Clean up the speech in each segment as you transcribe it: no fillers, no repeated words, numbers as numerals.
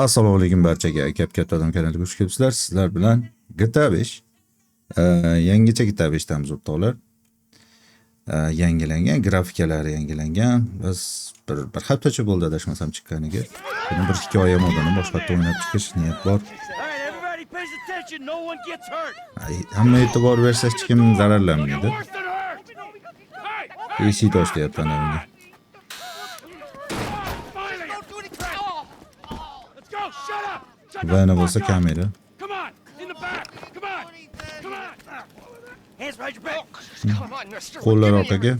Assalomu alaykum barchaga. Kap-kattadan kanalga xush kelibsizlar. Sizlar bilan GTA 5 yangicha GTA 5 damiz o'rtoqlar. Yangilangan, grafikalari yangilangan. Biz bir haftacha bo'ldi adashmasam chiqqaniga. Buni bir hikoya modini boshqatda o'ynab chiqish niyat bor. Hamma e'tibor bersa hech kim zararlanmaydi. Eshik ochlayapman unga. Va yana bo'lsa kamera. Qo'llar orqaga.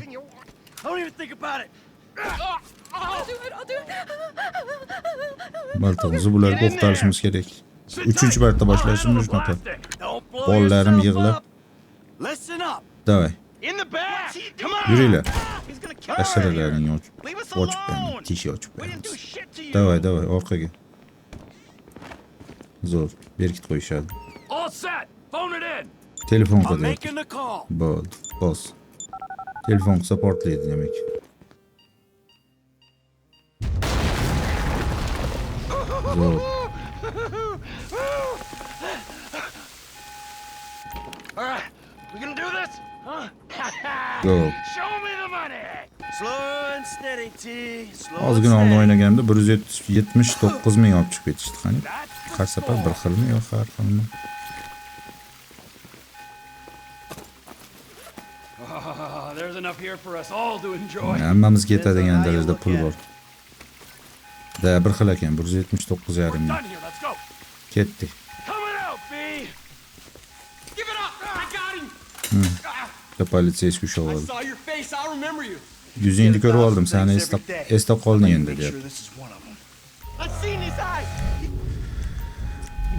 Baltamizni bularga o'qtalishimiz kerak. 3-marta boshlashimiz shunaqa. Qo'llarim yig'lab. Davay. Yuringlar. Asharalaring ochib qo'ying, tishi ochib qo'ying. Davay, orqaga. Zo'r, berkit qo'yishadi. Telefon qilyapti. Bo'ldi, bos. Telefon qilsa portlaydi demak. Zo'r. Go. Ozgina oldin o'ynaganimda 179 ming olib chiqib ketishdi. Qani? Har safar bir xilmi yo har xilmi? Hammamizga yetadigan darajada pul bor. Da bir xil ekan 179,5 ming. Ketdik. Politsiyasi ushlab oldi. Yuzingni ko'rib oldim, seni eslab qolding endi deyapti.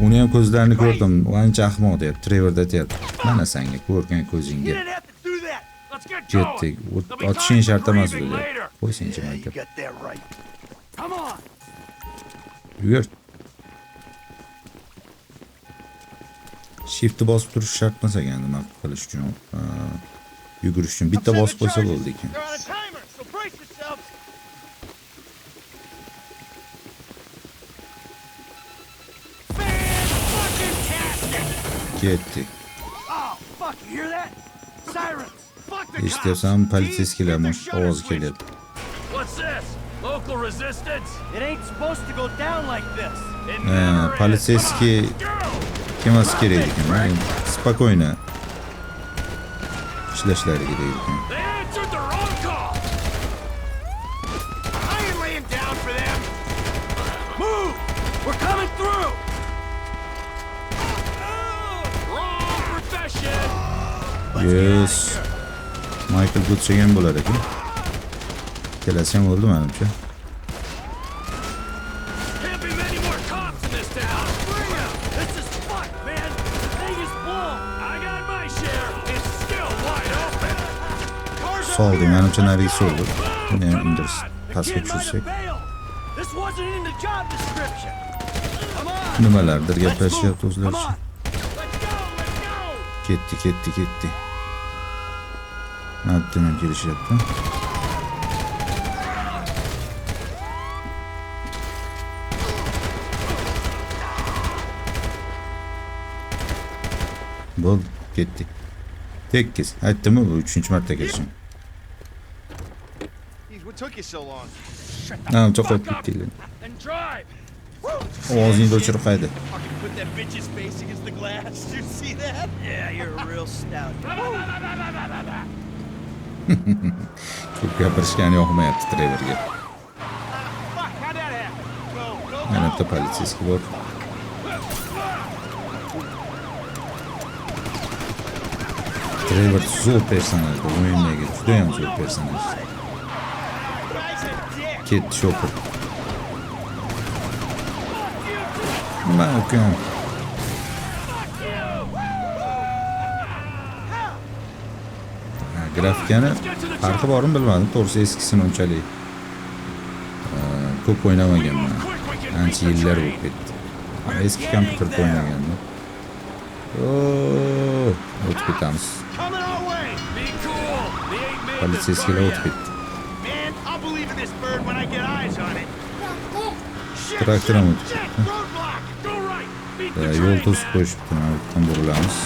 Uni ham ko'zlarini ko'rdim, u ancha ahmoq deyapti. Trevorda aytyapti. Mana senga ko'rgan ko'zingga. Ketdik. Otishing shart emas dedi. Qo'ysingchi mayka. Yugur. Shift'ni bosib turish shart emas ekan, nima qilish uchun, yugurish uchun bitta bosib qo'ysa bo'ldi ekan. Ketdik. Eshityapsan, politsiyskilar ovozi kelyapti. Politsiyskiy kelmasi kerak ekan. Spokойно ishlashlari kerak ekan. Yes. Michael Butchagan bo'lar ekan. Kelasi ham bo'ldi menimcha. Soldi, menimcha narigi soldi. Buni ham indirib pastga tushirsak. Nimalardir gaplashyapti o'zlaricha. Ketdi. Nima kelishyapti? Bo'ldi, ketdik. Tekkiz. Aytdimmi, bu 3-marta kelishim. Ancha qo'yib ketdinglar. Ovozingni o'chirib qayda. Ko'p gapirishgani yoqmayapti Trevorga. Mana bitta politsiyski bor. Trevor zo'r personaj, o'yindagi juda ham zo'r personaj. Ketdi shofer. Nima ukam? Grafikani farqi bormi bilmadim, to'g'risi eskisini unchalik ko'p o'ynamaganman. Ancha yillar bo'lib ketdi. Eski kompyuterda o'ynaganman. O'tib ketamiz. Politsiyskilar o'tib ketdi. Traktor ham o'tib ketdi. Yo'l to'sib qo'yishibdi. O'tdan burilamiz.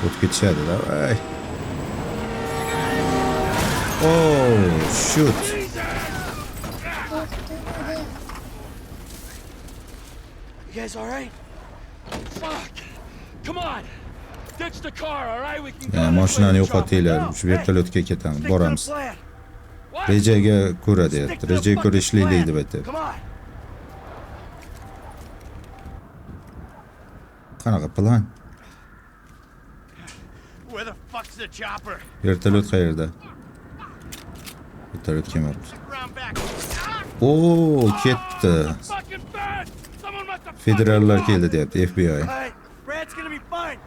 O'tib ketishadi-da. Voy. Oh, shoot. You guys all right? Fuck! Come on! Ditch the car, all right? We can go. Mashinani yo'qotinglar. Shu vertolyotga ketamiz, boramiz. Rejaga ko'ra deyapti. Rejaga ko'ra ishlaylik deb aytyapti. Come on. Qanaqa plan? Where the fuck's the chopper? Vertolyot qayerda? Vertolyot kelmabdi. Round back. Oo, ketdi. Fucking bad! Someone must have Federallar keldi deyapti, FBI. All right, Brad's gonna be fine.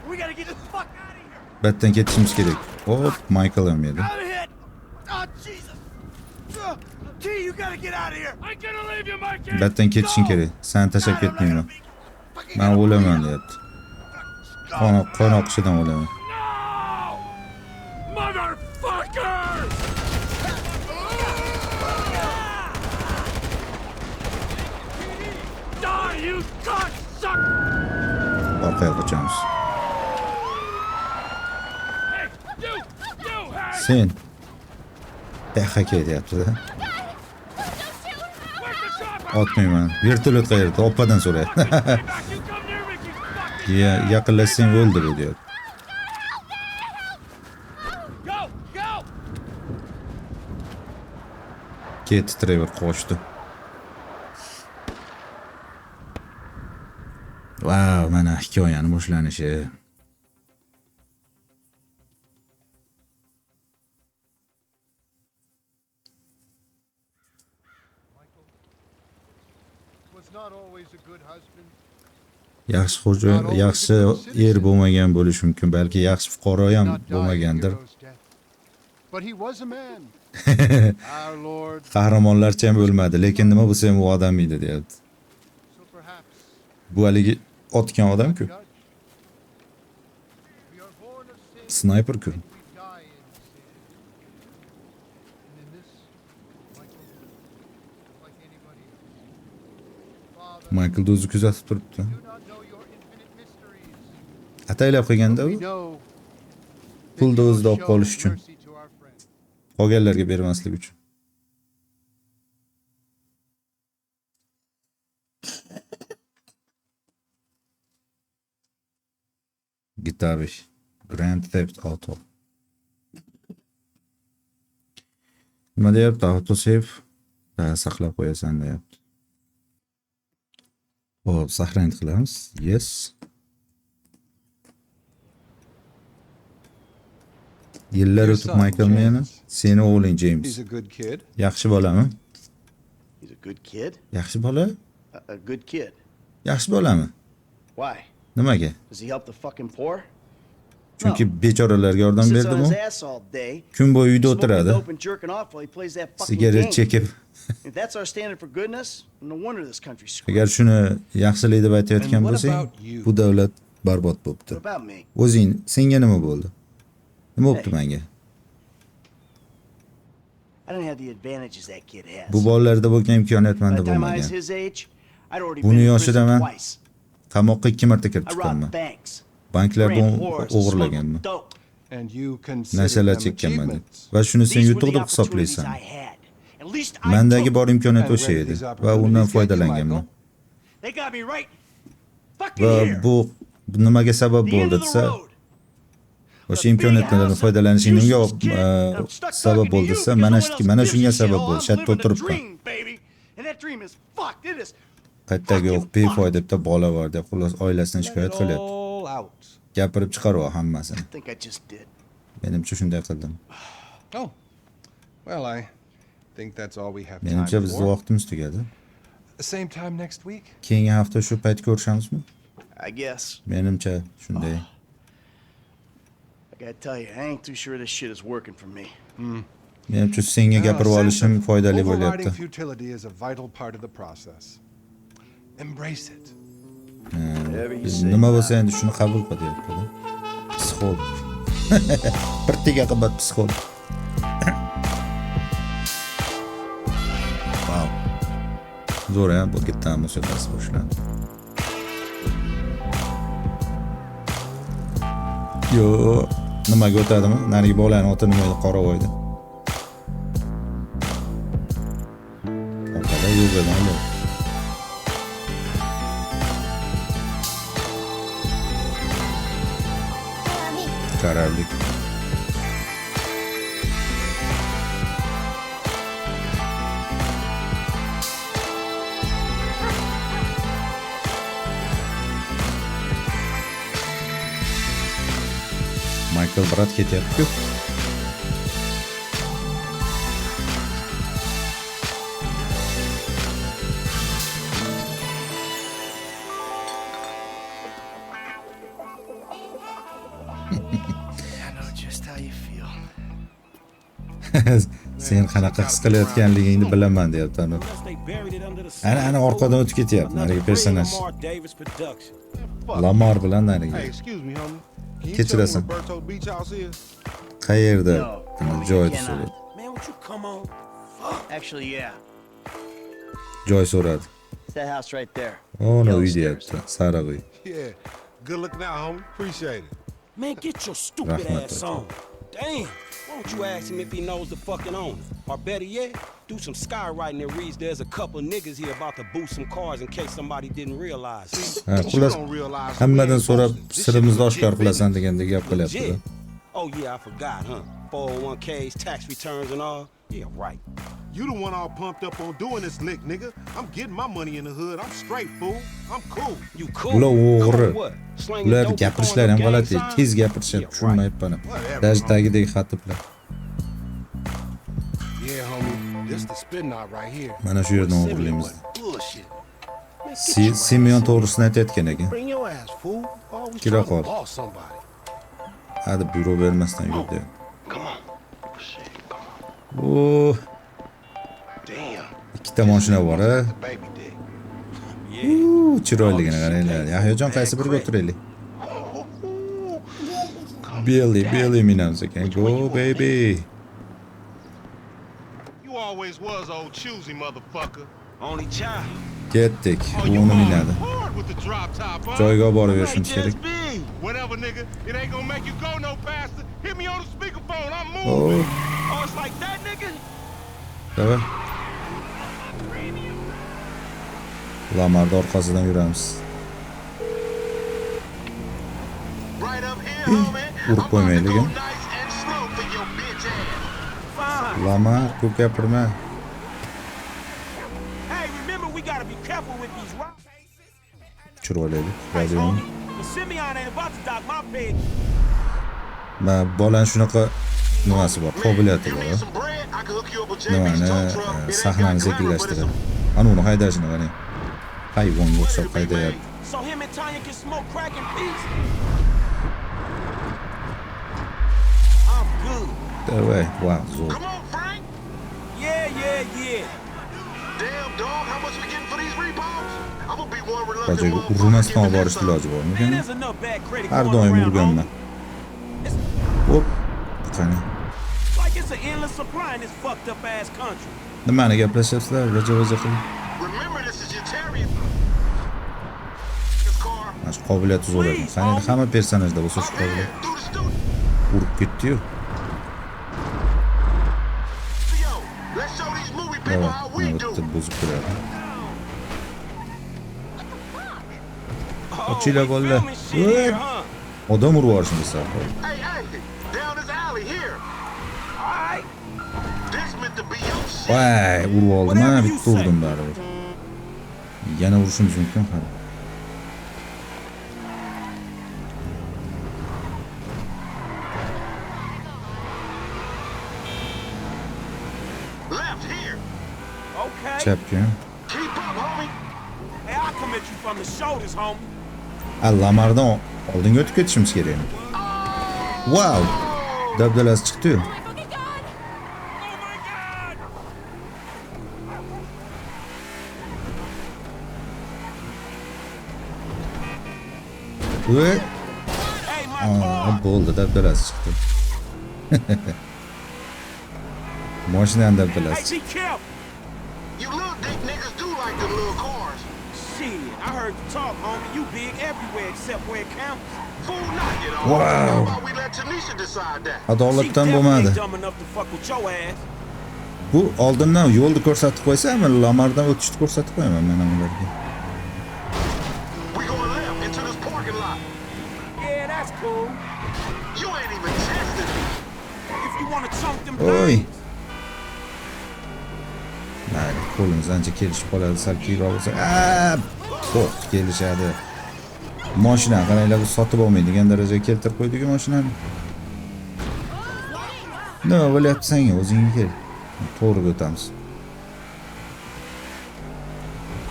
We gotta get the fuck out of here. Batdan ketishimiz kerak. Hop, Michael ham edi. I'm hit. Oh Jesus! T, you gotta get out of here. I'm gonna leave you, Mikey. Batdan ketishing kerak. Seni tashlab ketmayman. Men o'laman deyapti. Qon oqishidan o'laman. No! Motherfucker! Die, you cocksucker! Orqaga qochamiz. Hey, you, hey! Sen PHK deyapti-da. Where's the chopper? Otmayman. Vertolyot qayerda? Oppadan so'rayapti. Back, you come near me, you fucking... Yaqinlashsang o'ldi bu deyapti. Go, go! Ketdi, Trevor qochdi. Wow, mana hikoyaning boshlanishi. Was not always a good husband. Yaxshi xo'ja, yaxshi er bo'lmagan bo'lishi mumkin, balki yaxshi fuqaro ham Not died a bo'lmagandir. hero's death. But he was a man. Our Lord. Qahramonlarcha ham bo'lmadi, lekin nima bo'lsa ham u odam edi deyapti. So perhaps Bu haligi otgan odam-ku. judge. We are born of sin. Snayper-ku. We die in sin. And in this, Michael, like anybody else. Father, Michael o'zi kuzatib turibdi. do not know your infinite mysteries. Ataylab qo'yganda We u know pulni that you o'zida olib show qolish uchun, mercy to our friend. qolganlarga bermaslik uchun. GTA 5 Grand Theft Auto. Nima deyapti? Autosave saqlab qo'yasan deyapti. Xo'p, saqlanib qilamiz. Yes. Yillar o'tib Michael meni, seni o'g'ling James. He's a good kid. Yaxshi bolami? He's a good kid? Yaxshi bola? A good kid. Yaxshi bolami? Why? Nimaga? Does he help the fucking poor? Chunki bechoralarga yordam Sits on berdimi? his ass all day. Kun bo'yi uyda Smoking o'tiradi. dope and jerking off while he plays that fucking Sigaret game. chekib. If that's our standard for goodness, no wonder this country's screwed. Agar shuni yaxshilik deb aytayotgan And what bo'lsang, about you? bu davlat barbod bo'libdi. What about me? O'zing, senga nima bo'ldi? Nima bo'libdi menga? I didn't have the advantages that kid has. Bu bolalarda bo'lgan imkoniyat By menda the time I was bo'lmagan. his age, I'd already Buni been in yoshida prison man twice. qamoqqa 2 marta kirib I chiqqanman. robbed banks, Banklarda ran whores, and o'g'irlaganman. smuggled dope. And you consider Narsalar them chekkanman. achievements. Va shuni sen These were yutuq the deb opportunities hisoblaysan. I had. At least I Mendagi took bor imkoniyat And o'sha where edi these va opportunities undan get you, foydalanganman. Michael? They got me right fucking Va here. bu nimaga sabab The end bo'ldi of the desa, road. o'sha imkoniyatlardan foydalanish nega sabab bo'ldi desa, mana shunga sabab bo'ldi. Shatda o'tiribman. Qaytdagi yo'q, befoyda bitta bola bor deb xullas oilasidan shikoyat qilyapti. All out. Gapirib chiqaruv hammasini. I think I just did. Menimcha shunday qildim. Oh. Well, I think that's all we have time Menimcha bizning for. vaqtimiz tugadi. Same time next week. Keyingi hafta shu payt ko'rishamizmi? I guess. Menimcha shunday. I gotta tell you, I ain't too sure this shit is working for me. Menimcha senga gapirib olishim foydali Overriding bo'lyapti. futility is a vital part of the process. Embrace it. Whatever you say. Nima bo'lsa endi shuni qabul qil deyapti. Psixolog. Bir tiga qilib psixolog. Wow. zo'r ham bu gittan musiqasi boshlandi. Yo, nimaga o'tadimi? Narigi bolani oti nima edi? Qoravoyda. Orqada yo'ldan oldi. Qarardik. Michael brat ketyapti-ku. Sen qanaqa his qilayotganligingni bilaman deyapti anu. Ana orqadan o'tib ketyapti narigi personaj. Lamar bilan narigi. Hey, excuse me, homie. Can you Kechirasan. tell me where Berto Beach House is? Qayerda? Joyni so'radi. Man, won't you come on? Actually, yeah. Joy so'radi. It's that house right there. Ona Yellow uy stairs. deyapti. Sariq uy. Yeah. Good looking out, homie. Appreciate it. Man, get your stupid Rahmat ass ayt. on. Damn. Why don't you ask him if he knows the fucking owner? Or better yet, do some skywriting that reads there's a couple niggas here about to boost some cars in case somebody didn't realize. Ha, You xullas don't realize hammadan we so'rab ain't posted. sirimizni This oshkor shit qilasan degandek gap qilyapti. Legit. Oh yeah, I forgot, huh? 401ks, tax returns and all. Yeah, right. You the one all pumped up on doing this lick, nigga. I'm getting my money in the hood. I'm straight, fool. I'm cool. You cool? Bular o'g'ri. Cool what? Slanging Ular dope gapirishlari ham and throwing up g'alati, gang tez signs? gapirishadi, Yeah, tushunmayapman. Whatever, Dajdagidek xatiblar. Yeah, homie. This the spin knot right here. Mana shu yerdan o'g'irlaymiz. Bullshit. Man, get your ass Simeon in. to'g'risini aytayotgan ekan. Bring your ass, fool. Always Kira trying to qol. boss somebody. Hadi buyruq bermasdan yur deyapti. Come on. Shit, come on. O, Damn. ikkita mashina bor, a. The baby dick. Chiroyligini qaranglar. Yahyojon qaysi biriga o'tiraylik? Billy minamiz ekan. Go baby. You always was old choosy motherfucker. Only child. Ketdik. Oh, U you uni hard minadi. hard with the drop top, huh? Joyga borib berishimiz Might kerak. just be. Whatever, nigga. It ain't gonna make you go no faster. Hit me on the speakerphone. I'm O, moving. Oh, it's like that, nigga? davay. Lamarda orqasidan yuramiz. Right up here, homie. Urib qo'ymaylik. Nice and slow for your bitch ass. Fine. Lamar, ko'p gapirma. Hey, remember we gotta be careful with these rocks. Chiroylaylik. Thanks, Radioni. homie. But Simeon ain't about to dock my pig. Ma bolan shunaqa nimasi bor, qobiliyati You bor. need some bread? I can hook you up with JB's Nimani tow truck. It ain't sahnani got glamour, but it's sekinlashtiradi. Ana uni haydashini qarang. Hayvonga o'xshab haydayapti. So him and Tanya can smoke crack in peace? I'm good. Davay, wow, zo'r. Come on, Frank. Yeah. Damn, dog. How much we getting for these repos? I'm gonna be one Bajoyga reluctant motherfucker. urmasdan olib giving borishni this iloji up. bormi? Man, there's enough bad credit Har going doim around, urganman. homie. Hop. Qani. Like it's an endless supply in this fucked up ass country. Nimani gaplashyapsizlar? Vaja qilib. Remember, this is your chariot. This car. Mana shu qobiliyati zo'r ekan. Qani hamma personajda bo'lsa shu Up qobiliyat. here, through the studio. Urib ketdi-yu. Let's show these movie people Davay, how we mana do. bitta buzib qo'yadi. Oh, Ochila we bolalar. filming shit here, huh? Odam urib yuborishimiz kerak. Hey, down this alley here. Alright. This meant to be your shit. Voy, urib oldim, Whatever ha, you bitta urdim baribir. Yana urishimiz mumkin qani. Left here. Okay. Chapga. Keep up, homie. Hey, I'll come at you from the shoulders, homie. Lamardan oldinga o'tib ketishimiz kerak. Wow! Dabdalasi chiqdi-yu. Oh my god! Voy, Hey, my car! bo'ldi, dabdalasi chiqdi. Mashinani Hey, dabdalasi. be careful! You little dick niggas do like them little cars. Shit, I heard you talk, homie. You big everywhere except where it counts. Fool not, you know. Wow. How about we let Tanisha decide that? She Adolatdan definitely bo'lmadi. ain't dumb enough to fuck with your ass. Bu oldindan yo'lni ko'rsatib qo'ysam, Lamardan o'tishni ko'rsatib qo'yaman men ham ularga. We going left into this parking lot. Yeah, that's cool. You ain't even tested me. If you wanna chunk them Oy. things. Mayli, qo'limiz ancha kelishib qoladi, sal keyinroq bo'lsa. To'q kelishadi. Mashina qaranglar, bu sotib olmaydigan darajaga keltirib qo'ydik-ku mashinani. Nima bo'lyapsan, o'zing kel. To'g'riga o'tamiz.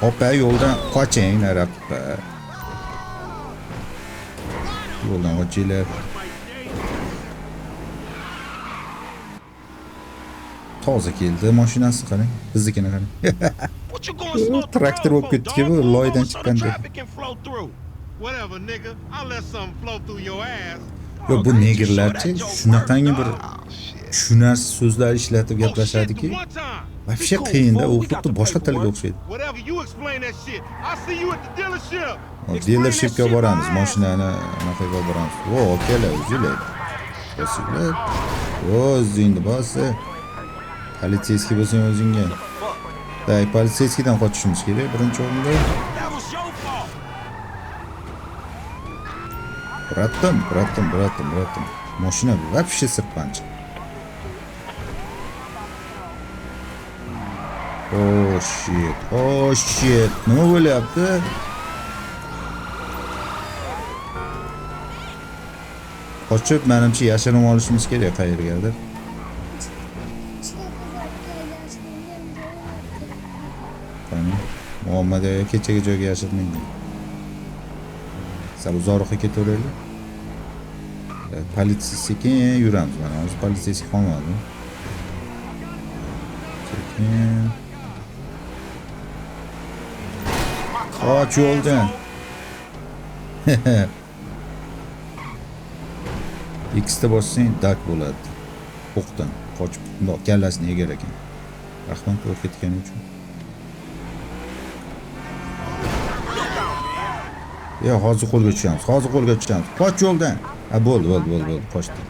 Opa, yo'ldan qoching, narappa. Yo'ldan qochinglar. Toza keldi mashinasi, qarang. Biznikini qarang. What you going slow Traktor bo'lib ketdi-ku, bu loydan chiqqanda. Whatever, nigga. I'll let something flow through your ass. Yo, bu negerlarchi shunaqangi bir tushunarsiz so'zlar ishlatib gaplashadiki, вообще qiyinda, u xuddi boshqa tilga o'xshaydi. Whatever, you explain that shit. I'll see you at the dealership. Dealershipga boramiz, mashinani anaqaga boramiz. Vo, kela, uziladi. Bosinglar. O'zingni bosi. Politsiyskiy bo'lsang o'zingga. Day, politsiyskiydan qochishimiz kerak birinchi o'rinda. That was your fault. Bratdim. Mashina вообще sirpanchiq. Oh shit. Nima bo'lyapti? Qochib, menimcha yashirinib olishimiz kerak qayergadir. Qani, Muhammad aka kechaga joyga yashirmaydi. Sal uzoqroqqa ketaveraylik. Politsiya sekin yuramiz. Mana hozir politsiya qolmadi. Sekin. Qoch yo'ldan. X'da bossang dak bo'ladi. O'qdan qochib, bundoq kallasini egar ekan. Rahmat o'rgatganing uchun. Ya, hozir qo'lga tushamiz. Qoch yo'ldan. Bo'ldi, qochdi.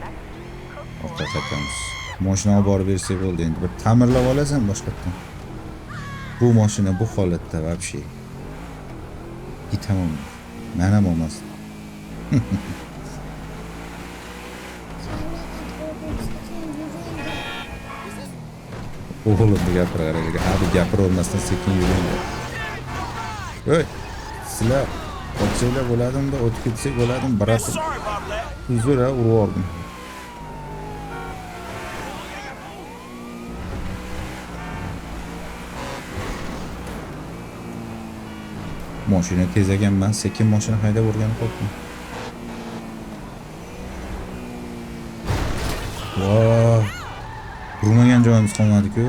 Orqa qaytamiz. Mashinani olib borib bersak bo'ldi. Endi bir ta'mirlab olasan boshqatdan. Bu mashina bu holatda вообще. Tamam. Men ham olmas. O'g'lim bu gapirarga, hali gapirolmasdan sekin yuring. Voy, sizlar qochsanglar bo'ladimi, o'tib ketsak bo'ladimi, biratim. Sorry about that. Uzr-a, urvordim. Mashina tezaganman, sekin mashina haydab o'rganib qoldim. Voy. Urmagan joyimiz qolmadi-ku.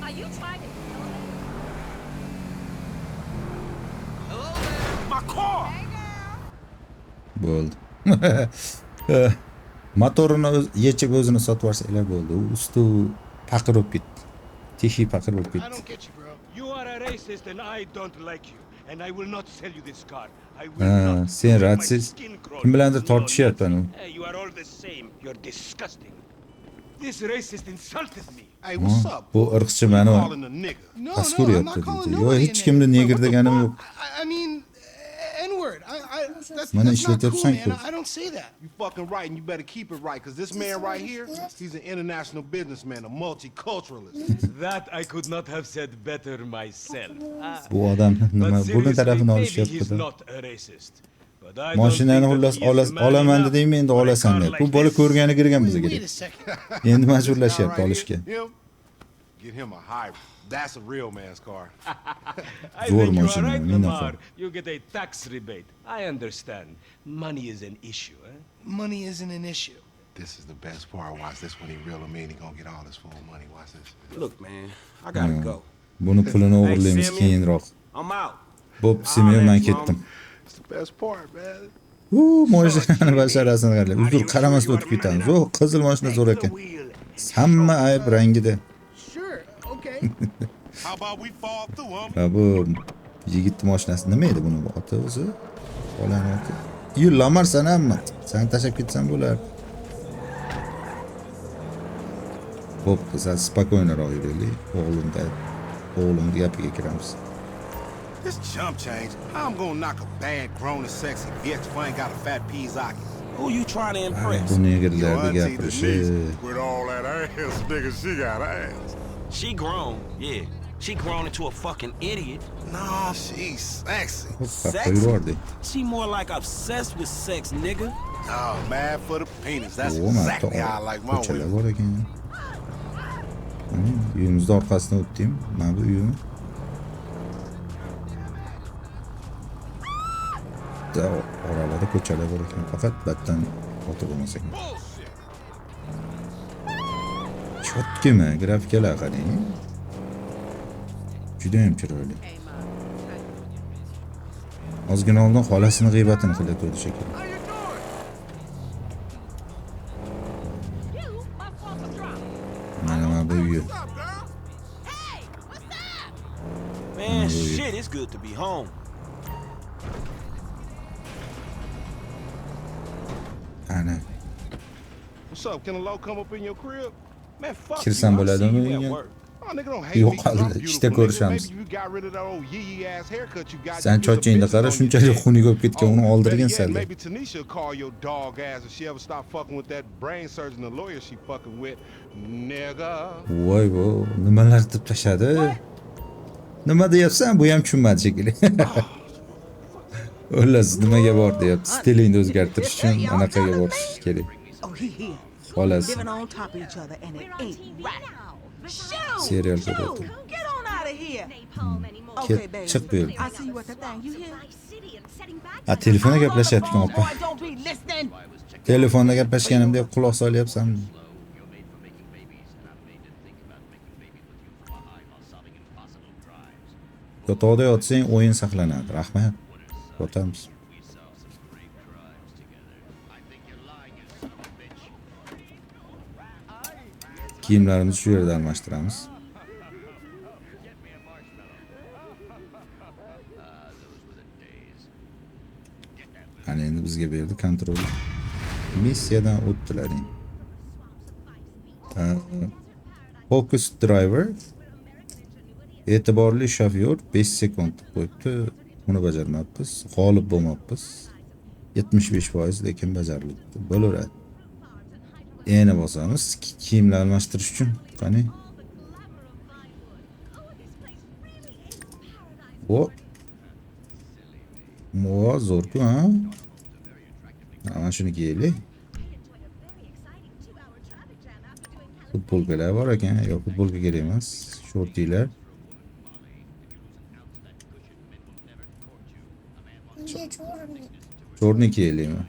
Are you trying to kill me? My car. Bo'ldi. Motorini yechib o'zini sotib yuborsalar bo'ldi. U usti paqir bo'lib ketdi. Texi paqir bo'lib I ketdi. don't get you, bro. You are a racist and I don't like you. And I will not sell you this car. I will not. Sen Make my radsiz. skin crawl. Kim bilandir tortishyapman u. Hey, you are all the same. You're disgusting. This racist insulted me. Hey, what's up? Bu irqchi meni Calling a nigga. No, past I'm ko'ryapti not calling dedi. Yo, nobody hech a kimni nigger. neger What the deganim fuck? yo'q. I mean, N-word. That's Mana not ishlatib cool, sanki. man. I don't say that. You fucking right, and you better keep it right, because this man right here, he's an international businessman, a multiculturalist. That I could not have said better myself. Bu odam nima But buni tarafini seriously, maybe he's olishyapti. not a racist. But I don't Mashinani think xullas that he is man olaman enough dedingmi, endi for a olasan car deb. like Bu bola this. ko'rgani kirgan bizga Wait a kerak. second. Endi This majburlashyapti guy right olishga. here, him, get him a hybrid. That's a real man's car. I Zo'r think you are mashina, right, men Lamar. nafar. You get a tax rebate. I understand. Money is an issue, eh? Money isn't an issue. This is the best part. Watch this when he reel him in. He gonna get all his full money. Watch this. Look, man, I gotta go. Buni pulini o'g'irlaymiz Hey, Sammy. keyinroq. I'm out. Bo'p, Semyon, men ketdim. It's the best part, man. Mashinani basharasini qarang. Uzr qaramasdan o'tib ketamiz. Qizil mashina zo'r ekan. Hamma ayb rangida. Sure, okay. How about we fall through, homie? Va bu yigitni mashinasi nima edi buni oti o'zi? Bolani oti. Yu lamarsan hamma. Sen tashab ketsan bo'lardi. Hop, biz spokojniroq yuraylik. O'g'limni gapiga kiramiz. This chump change. How I'm gonna knock a bad, grown and sexy bitch if I ain't got a fat Pizzaki? Who you trying to Ay, impress? bu Your negirlarni auntie gapirishi. Denise, with all that ass, nigga, she got ass. She grown, yeah. She grown into a fucking idiot. Nah, she's sexy. Hoppa yubordik. She more like obsessed with sex, nigga. Oh, mad for the penis. That's O marta exactly how I like my ko'chalar women. bor ekan. Uyimizni orqasidan o'tdim. Mana bu uyim. Oralarda ko'chalar bor ekan. Faqat batdan o'tib bo'lmas ekan. Cho'tkimi? Grafikalar qarang. Juda ham chiroyli. Ozgina oldin xolasini g'iybatini qilyapti shekilli. Mana bu uyi. Man, shit, it's good to be home. Ana. What's up? Can a low come up in your crib? Man, fuck Kirsam you. I see bo'ladimi you at unga? work. Oh, nigga, don't hate Yo'q, me 'cause I'm hali beautiful, ishda nigga. ko'rishamiz. Maybe you got rid of that old yee ass haircut you got. Sen You was a chochingda bitch qara, on your shunchalik shit. xunuk bo'lib ketgan, uni Oh, oldirgan better yet, sal. maybe Tanisha will call your dog ass if she ever stop fucking with that brain surgeon, the lawyer she fucking with, nigga. Voy bu, nimalar deb tashladi? Nima deyapsan? Bu ham tushunmadi shekilli. Xullas, nimaga bor deyapti? Stilingni o'zgartirish uchun anaqaga borish kerak. Oh, he here. Xolas. Living on top of each other, and it ain't right. Shoot! Serial Shoot! ko'ryapti. Get on out of here. Ket, Okay, baby. chiq bu yerdan. I see you at the thing. You hear? A, telefonda gaplashyapti opa. Boy, don't be listening. Telefonda gaplashganimda quloq solyapsanmi? Yotoqda yotsang o'yin saqlanadi. Rahmat. Yotamiz. Kiyimlarimizni shu yerda almashtiramiz. Ana endi bizga berdi kontrol. Missiyadan o'tdilaring. Focus driver. E'tiborli shofyor 5 sekund qo'yibdi. Uni bajarmabmiz. G'olib bo'lmabmiz. 75% lekin bajarilibdi. Bo'laveradi. Yana bosamiz kiyimlar almashtirish uchun. Qani? O. Mo zo'r-ku, ha? Mana shuni kiyaylik. Futbolkalar bor ekan. Yo'q, futbolka kerak emas. Shortilar. Chorni kiyaylikmi?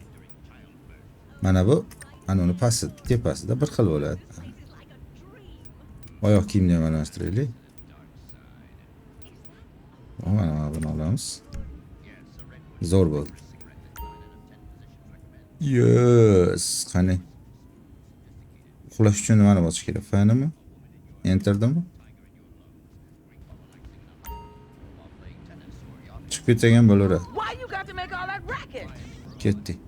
Mana bu ana uni pasti, tepasida bir xil bo'ladi. Oyoq kiyimni ham almashtiraylik. Mana buni olamiz. Zo'r bo'ldi. Yes, qani. Uxlash uchun nimani bosish kerak? Fanimi? Enterdimi? Chiqib ketsak ham bo'laveradi. Why you got to make all that racket? Ketdik.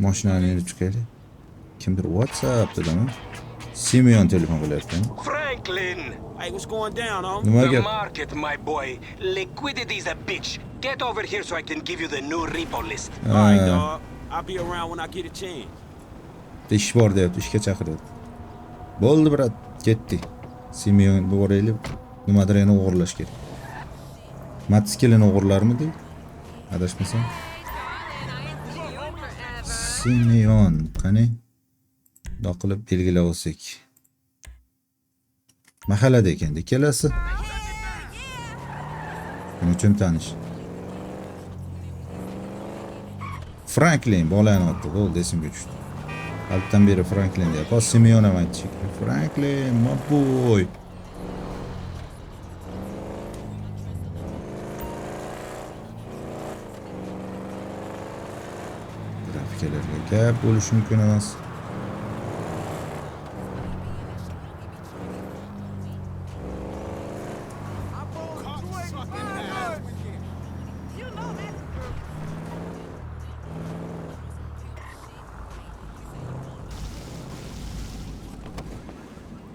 Mashinani olib chiqaylik. Kimdir WhatsApp dedimi? Simeon telefon qilyapti. Franklin! Hey, what's going down, homie? Nima The gap? market, my boy. Liquidity's a bitch. Get over here so I can give you the new repo list. All right, dog. I'll be around when I get a chance. Ish bor deyapti, ishga chaqiryapti. Bo'ldi, brat, ketdik. Simeon boraylik. Nimadir yana o'g'irlash kerak. Matskilini o'g'irlarmidi? Adashmasam. Simeon, qani? Bundoq qilib belgilab olsak. Mahallada ekan ikkalasi. Nima uchun tanish? Franklin bolani otdi, bo'ldi, esimga tushdi. Altdan beri Franklin deyapti. Hozir Simeon ham aytdi. Franklin, my boy. Grafikalarga gap bo'lishi mumkin emas.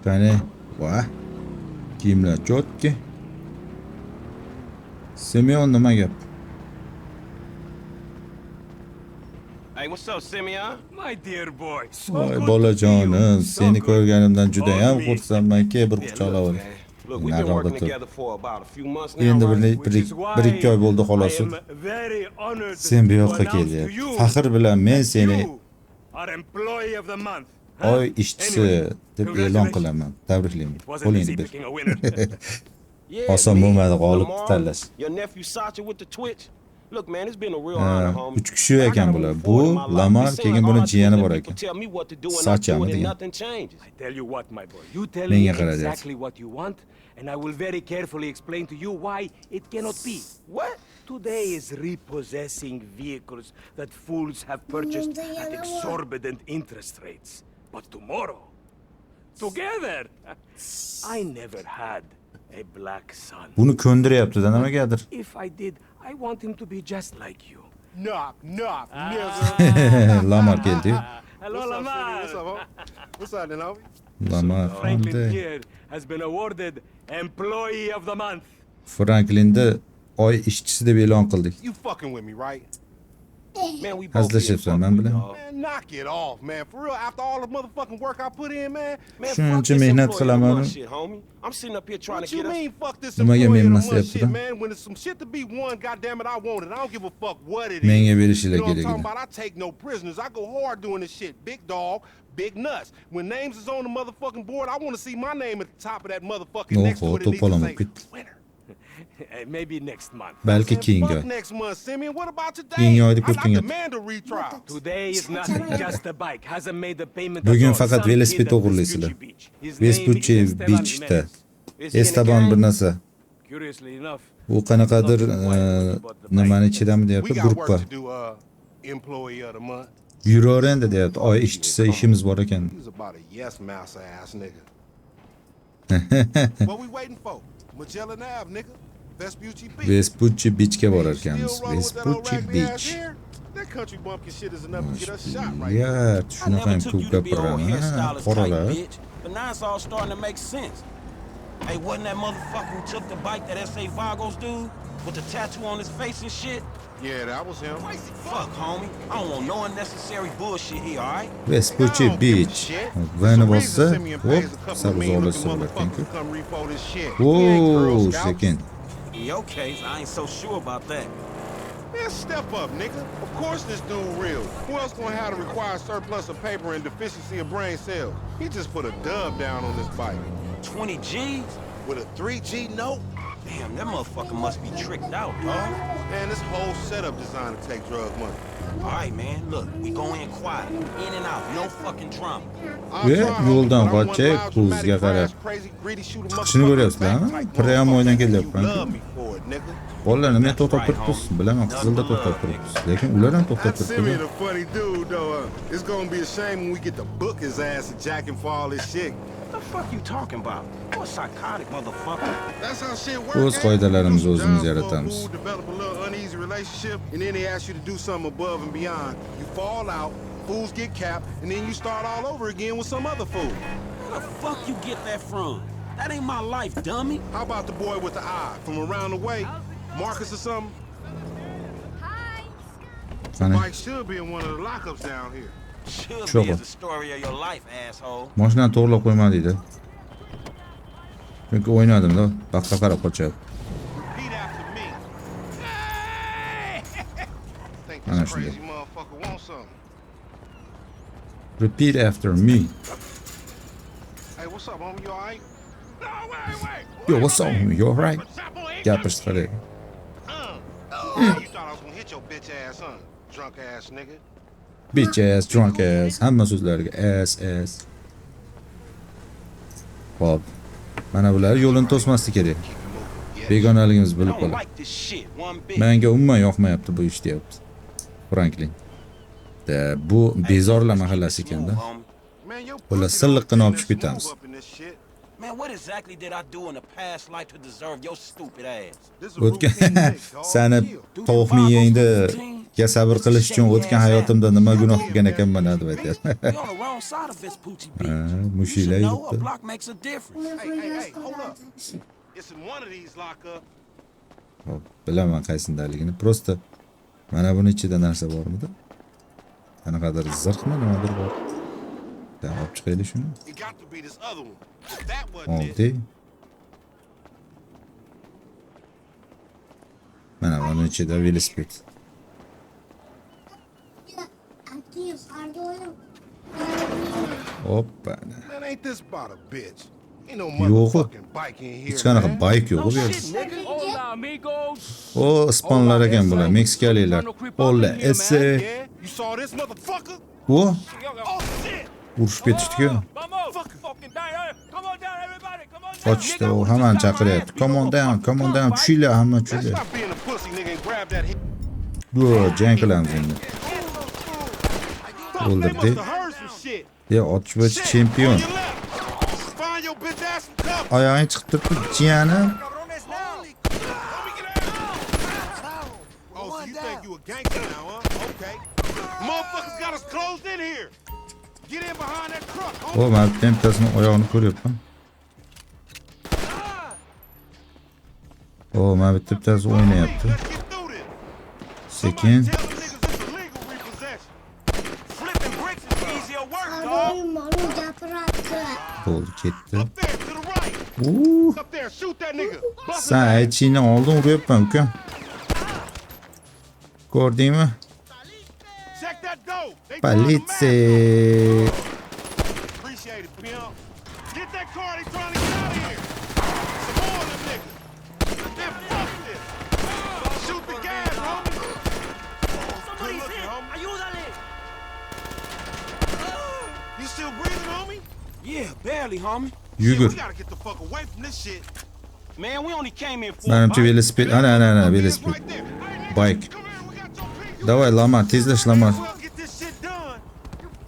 Qani, va kiyimlar jotki. Simeon nima gap? Hey, what's up, Simeon? My dear boy. Voy bolajonim, seni ko'rganimdan juda ham xursandmanki, bir quchoqlab ol. Look, we've been working Nariroqda tur. together for about a few months now, Endi right? bir ikki oy bo'ldi xolos. Sen bu yoqqa kelyapti. Faxr bilan men seni oy ishchisi deb e'lon qilaman. Tabriklayman. Qo'lingni ber. Yeah, Oson me, bo'lmadi g'olib Lamar, tanlash. Your nephew Sacha with the Twitch. Look, man, it's been a real honor, homie. 3 kishi I gotta ekan move bular. forward in Bu my life. Lamar, It seems keyin like buni all I do is jiyani let bor people ekan. tell me what to do and I Sacha do it and degan. nothing changes. I tell you what, my boy. You tell Menga me qarayapti. exactly what you want, and I will very carefully explain to you why it cannot be. What? Today is repossessing vehicles that fools have purchased at exorbitant interest rates. But tomorrow, together, I never had a black son. Buni ko'ndiryapti-da nimagadir. If I did, I want him to be just like you. Knock, knock, nigga. Lamar keldi. Hello, What's up, Lamar. What's up, homie? What's up, then, homie? Lamar Franklin qanday? here has been awarded Employee of the Month. Franklinni oy ishchisi deb e'lon qildik. You fucking with me, right? Man, we both Hazırlaşırsın, ben bile. Man, knock it off, man. For real, after all the motherfucking work I put in, man. Man, Shuncha fuck this mehnat employee of the qilaman. month shit, homie. I'm sitting up here trying What to you get us. mean, fuck this Nimaga employee of the menmas month shit, yaptı? man? When there's some shit to be won, goddamn it, I want it. I don't give a fuck what it is. Menga You berishilar know what I'm kerak talking edi. about? I take no prisoners. I go hard doing this shit. Big dog, big nuts. When names is on the motherfucking board, I want to see my name at the top of that motherfucking next to Oho, it. It needs to to'polon say, ketdi. winner. Maybe next month. Balki Man, keyingi fuck oy. next month, Simeon. What about today? Keyingi oyda I ko'rkinga. demand a retrial. Today is nothing, just a bike. Hasn't made the payment. Bugun at all. faqat Some velosiped kid at o'g'irlaysizlar. Vespucci Beach. His name is Vespucci Esteban Beach'da. Jimenez. Esteban bir narsa. Curiously enough, U qanaqadir nimani ichidami We deyapti, got guruh work bor. to do, employee of the month. Yuraver endi deyapti. Oy ishchisi ishimiz bor ekan. He's about a yes mouse ass nigga. What we waiting for? Magellan Ave, nigga. Vespucci Beach. Vespucci Beach'ga borar Still ekanmiz. rolling with that old Vespucci raggedy ass Beach. hair? That country bumpkin shit is enough to get us shot right now. Ya, I shunaqa never ham took ko'p you to be old gapiraman. Ha, hairstylist type qoralar. bitch. But now it's all starting to make sense. Hey, wasn't that motherfucker who took the bike that S.A. Vagos dude? With the tattoo on his face and shit? Yeah, that was him. Fuck, homie. I don't want no unnecessary bullshit here, alright? Vespucci Beach. Vani bo'lsa, hop, sabz olasi bo'larkan-ku. Whoa, sekin. In your case, I ain't so sure about that. Man, step up, nigga. Of course this dude real. Who else gonna have to require surplus of paper and deficiency of brain cells? He just put a dub down on this bike. 20 G's? With a 3G note? Damn, that motherfucker must be tricked out, dog. Man, this whole setup designed to take drug money. Alright, man, look, we go in quiet. In and out, no fucking drama. Ve yo'ldan qochib, ko'zga qarab. Chiqishini ko'ryapsizlarmi? Pryamoydan kelyapman-ku. Bolalarni men to'xtab turibmiz. Bilaman, qizilda to'xtab turibmiz. Lekin ular ham to'xtab Simeon turibdi. a funny dude, though. It's gonna be a shame when we get to book his ass and jack him for all this shit. What the fuck you talking about? You're a psychotic motherfucker. That's how shit works. O'z qoidalarimizni o'zimiz yaratamiz. Develop a little uneasy relationship, and then they ask you to do something above and beyond. You fall out, fools get capped, and then you start all over again with some other fool. Where the fuck you get that from? That ain't my life, dummy. How about the boy with the eye from around the way? Marcus or something? Hi. Qani, Mike should be in one of the lockups down here. Should Sure. be is the story of your life, asshole. mashinani to'g'rilab qo'ymadingda. Chunki o'ynadim-da, vaqtga qarab qochyapti. Repeat after me. Think Ana this shunday. crazy motherfucker wants something. Repeat after me. Hey, what's up, homie? You alright? No, wait. Yo, what's up? You alright? Gapirish qarang. You thought I was gonna hit your bitch ass, huh? Drunk ass nigga. Bitch ass, drunk ass, hamma so'zlarga ass. Hop. Mana bular yo'lini to'smaslik kerak. Begonaligimiz I bilib don't qoladi. like this shit one bit. Menga umuman yoqmayapti bu ish deyapti. Franklin. Bu bezorlar mahallasi ekanda. Man, your Ulan pussy silliqqina don't olib tushib smooth ketamiz. up in this shit. Man, what exactly did I do in a past life to deserve your stupid ass? This is a routine O'tgan thing, dog. sani Chill. tovuq miyangda ga sabr qilish uchun o'tgan hayotimda nima gunoh qilgan ekanman deb aytyapti. You're on the wrong side of this Poochie Ha, bitch. You mushuklar should know a yuribdi. block makes a difference. Hey, hold up. It's in one of these lockup. Hop, bilaman qaysindaligini. Prosta mana buni ichida narsa bormidi? Qanaqadir zirqmi nimadir bor. Olib chiqaylik shuni. It got to be this other one. If that wasn't it. Oldi. Mana buni ichida velosiped. Hoppa. Man, ain't this about a bitch? Ain't no Yo'q. motherfucking bike in here, Hech qanaqa man. bayk yo'q bu yerda. O ispanlar ekan bular, Meksikaliklar. Olla, esse. Yeah, you saw this motherfucker? O Oh, shit! urushib ketishdi-ku. Qochishdi, u hammani chaqiryapti. Come on down, tushinglar, hamma Let's tushinglar. stop being a pussy, nigga, and grab that hit. Bu jang qilamiz endi. Fuck, they O'ldirdi. must have heard some shit. Ya otishbochi Shit, chempion. on your left. Find your bitch ass some cover. Oyog'ing chiqib turibdi, jiyanim. Oh, so you think you a gangster now, huh? Okay. Motherfuckers got us closed in here. Get in behind that truck, homie. O, men bitta bittasini oyog'ini ko'ryapman. O, men bittasi o'ynayapti. Let's get through this. Sekin. Somebody tell them niggas it's illegal repossession. Flipping bricks is easier work, dog. Bo'ldi, ketdi. Up there, to the right. Up there, shoot that nigga. Bust his Sen ass. aytishingdan oldin uryapman, ukam. Ko'rdingmi? Check that door. They trying to match. Politsiya. Appreciate it, pimp. Get that car, they trying to get out of here. Some more of them niggas. Then fuck this. Shoot the gas, homie. Good looking, homie. You still breathing, homie? Yeah, barely, homie. Yugur. Shit, we gotta get the fuck away from this shit. Man, we only came here for a Menimcha bite. velosiped. Ana, It's velosiped. right there. Hey, nigga, Bike. come here, we got your pink. Davay, Lamar, tezlash, Lamar. Well, get this shit done.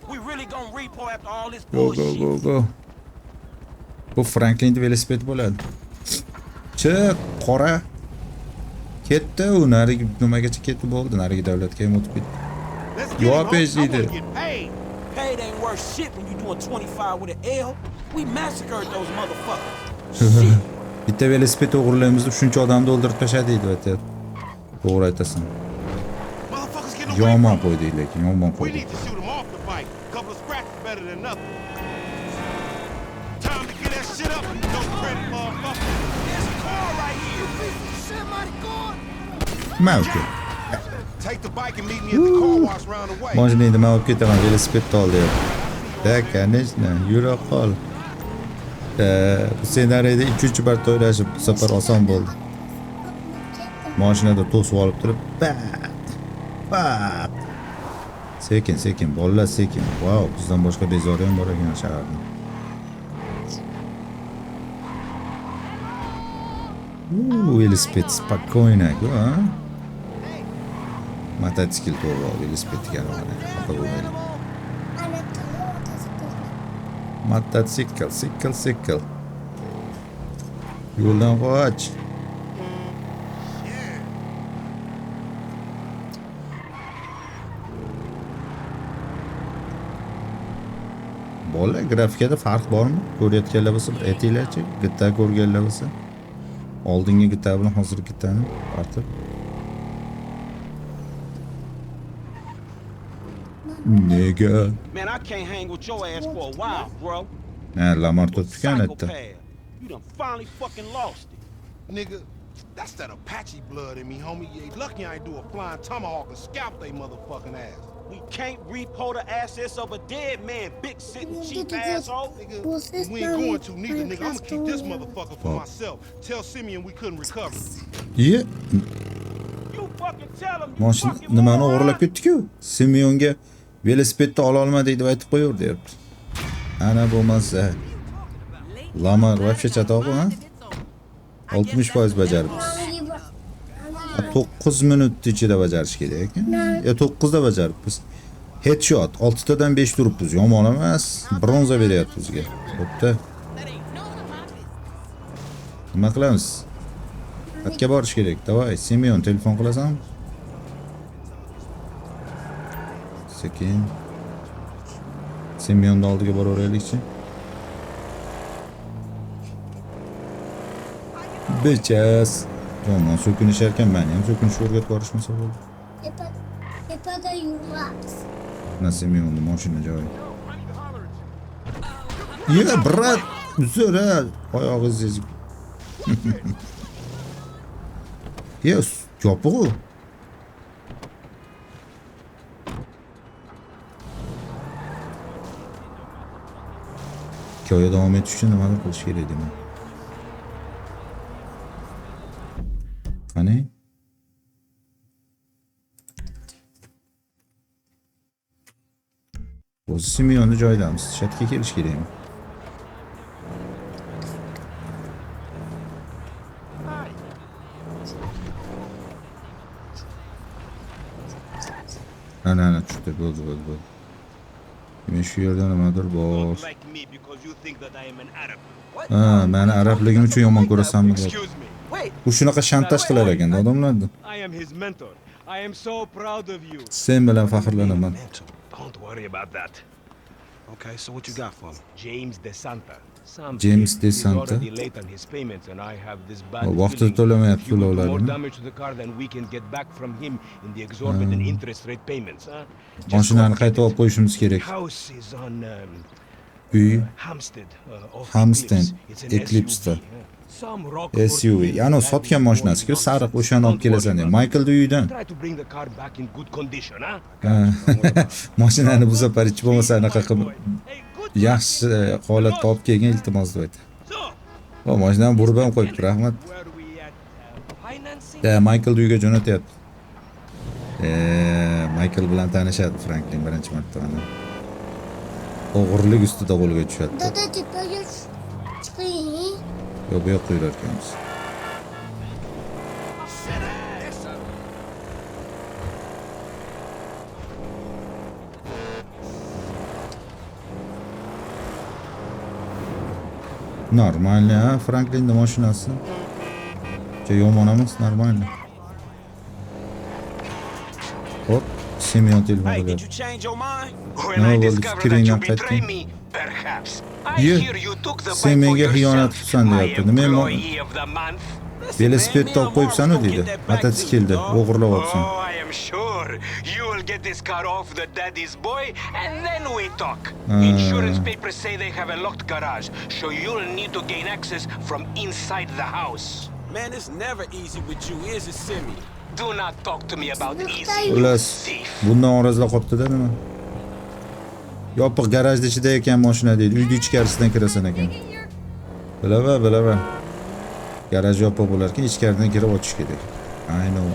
We really gonna repo after all this Go, bullshit. go. Bu Franklinning velosipedi bo'ladi. Chiq, qora. Ketdi, u narigi nimagacha ketdi bo'ldi, narigi davlatga ham o'tib ketdi. Let's get Yo, it, homie. I PhD wanna did. get paid. Paid ain't worth shit when you doing 25 with an L. We massacred those motherfuckers. Shit. Bitta velosiped o'g'irlaymiz deb shuncha odamni o'ldirib tashladi deb aytyapti. To'g'ri aytasan. Motherfuckers getting away Yomon from us. qo'ydik lekin, yomon We qo'ydik. need to shoot him off the bike. Couple of scratches better than nothing. Time to get that shit up. No credit, motherfucker. There's a car right here. Mavki. Take the bike and meet me at the car wash round the way. Mashina endi men olib ketaman, velosipedni ol deyapti. Da, конечно, yura qol. Bu ssenariyda 3-chi marta o'ylashib, bu safar oson bo'ldi. Mashinada to'sib olib turib, pat. Sekin, bolalar sekin. Wow, bizdan boshqa bezori ham bor ekan shaharda. Velosiped spokojno, ha? Mototsikl to'g'ri, velosipedga mana xafa bo'lmaylik. Mototsikl. Yo'ldan qoch. Bola grafikada farq bormi? Ko'rayotganlar bo'lsa bir aytinglarchi, GTA ko'rganlar bo'lsa. Oldingi GTA bilan hozirgi GTAni ortiq. Nega? Man, I can't hang with your ass for a while, bro. Ha, Lamar tutgan aytdi. Psychopath. You done finally fucking lost it. Nigga, that's that Apache blood in me, homie. You ain't lucky I ain't do a flying tomahawk and scalp they motherfucking ass. We can't repo the assets of a dead man, big sitting cheap asshole. Nigga, we ain't going to neither, nigga. I'ma keep this motherfucker for myself. Tell Simeon we couldn't recover. Ye, You fucking tell him. mashina nimani o'g'irlab ketdi-ku? Simeonga velosipedni ola olmadik deb aytib qo'yur, deyapti. Ana bo'lmasa. Lamar вообще chatoq, ha? 60% bajaribmiz. 9 minut ichida bajarish kerak ekan. 9 da bajaribmiz. Headshot 6 tadan 5 turibmiz. Yomon emas. Bronza beryapti bizga. Bo'pti. Nima qilamiz? Xatga borish kerak. Davay, Semyon telefon qilasan? Sekin. Semyonning oldiga boraveraylikchi. Bechas. Yomon so'kinishar ekan, meni ham so'kinishga o'rgatib borishmasa bo'ldi. Tepada yurmas. Na Semyonni mashina joyi. Ye, brat, uzra, oyog'ingiz ezib. Yes, yopiq u. Hikoya davom etish uchun nimadir qilish kerak deyman. Qani? O'zi Semyonni joydamiz. Shatga kelish kerakmi? Ana tushdi, bo'ldi. Men shu yerda nimadir bor. Like me because you think that I am an Arab. What? Ha, meni arabligim uchun yomon ko'rasanmi deb. Excuse me. Wait. U shunaqa shantaj qilar ekan odamlarni. I am his mentor. I am so proud of you. Sen bilan faxrlanaman. Don't worry about that. Okay, so what you got for me? James De Santa. Some James kid De is Santa. already late on his payments and I have this bad Vaqtida feeling to'lamayapti if you will do more to'lovlarini. damage to the car than we can get back from him in the exorbitant interest rate payments, huh? Just Mashinani go qaytib get olib it. qo'yishimiz kerak. House is on Uy Hampstead. Off Hampstead, Eclipse. It's an Eclipse'da. SUV, huh? Some rock SUV. Ya'ni sotgan mashinasiku, sariq o'shani olib kelasan deb. Michaelning uyidan. Try to bring the car back in good condition, huh? Mashinani bu safar hech bo'lmasa anaqa qilib Hey, good. yaxshi holatda olib kelgan iltimos deb aytdi. So, O, mashinani burib ham qo'yibdi, rahmat. where we at financing? Da, Michael uyiga jo'natyapti. Michael bilan tanishadi Franklin birinchi marta mana. O'g'irlik ustida qo'lga tushadi. Dada tepaga chiqing. Yo, bu yoqqa yurar ekanmiz. Normalni, ha, Franklinning mashinasi. Yomon emas, normalni. Hop, Semyon telefon Hey, did qiladi. you change your mind? When No, I well, discover fikring that you ham betray qaytdi. me, perhaps. I Yeah. hear you took the Sen bike for menga xiyonat yourself, qilsan my deyapti. Nima employee of the month. velosipedda olib qo'yibsan-ku deydi. Mototsiklda o'g'irlayapsan. Oh, I am sure you will get this car off the daddy's boy and then we talk. Insurance papers say they have a locked garage, so you'll need to gain access from inside the house. Man, it's never easy with you, is it, Simi? Do not talk to me about easy, you Xullas, thief. bundan orazlab qolibdi-da nima? Yopiq garajda ichida ekan mashina deydi. Uyni ichkarisidan kirasan ekan. Bilaman. Garaj yopiq bo'lar ekan, ichkaridan kirib ochish kerak. I know.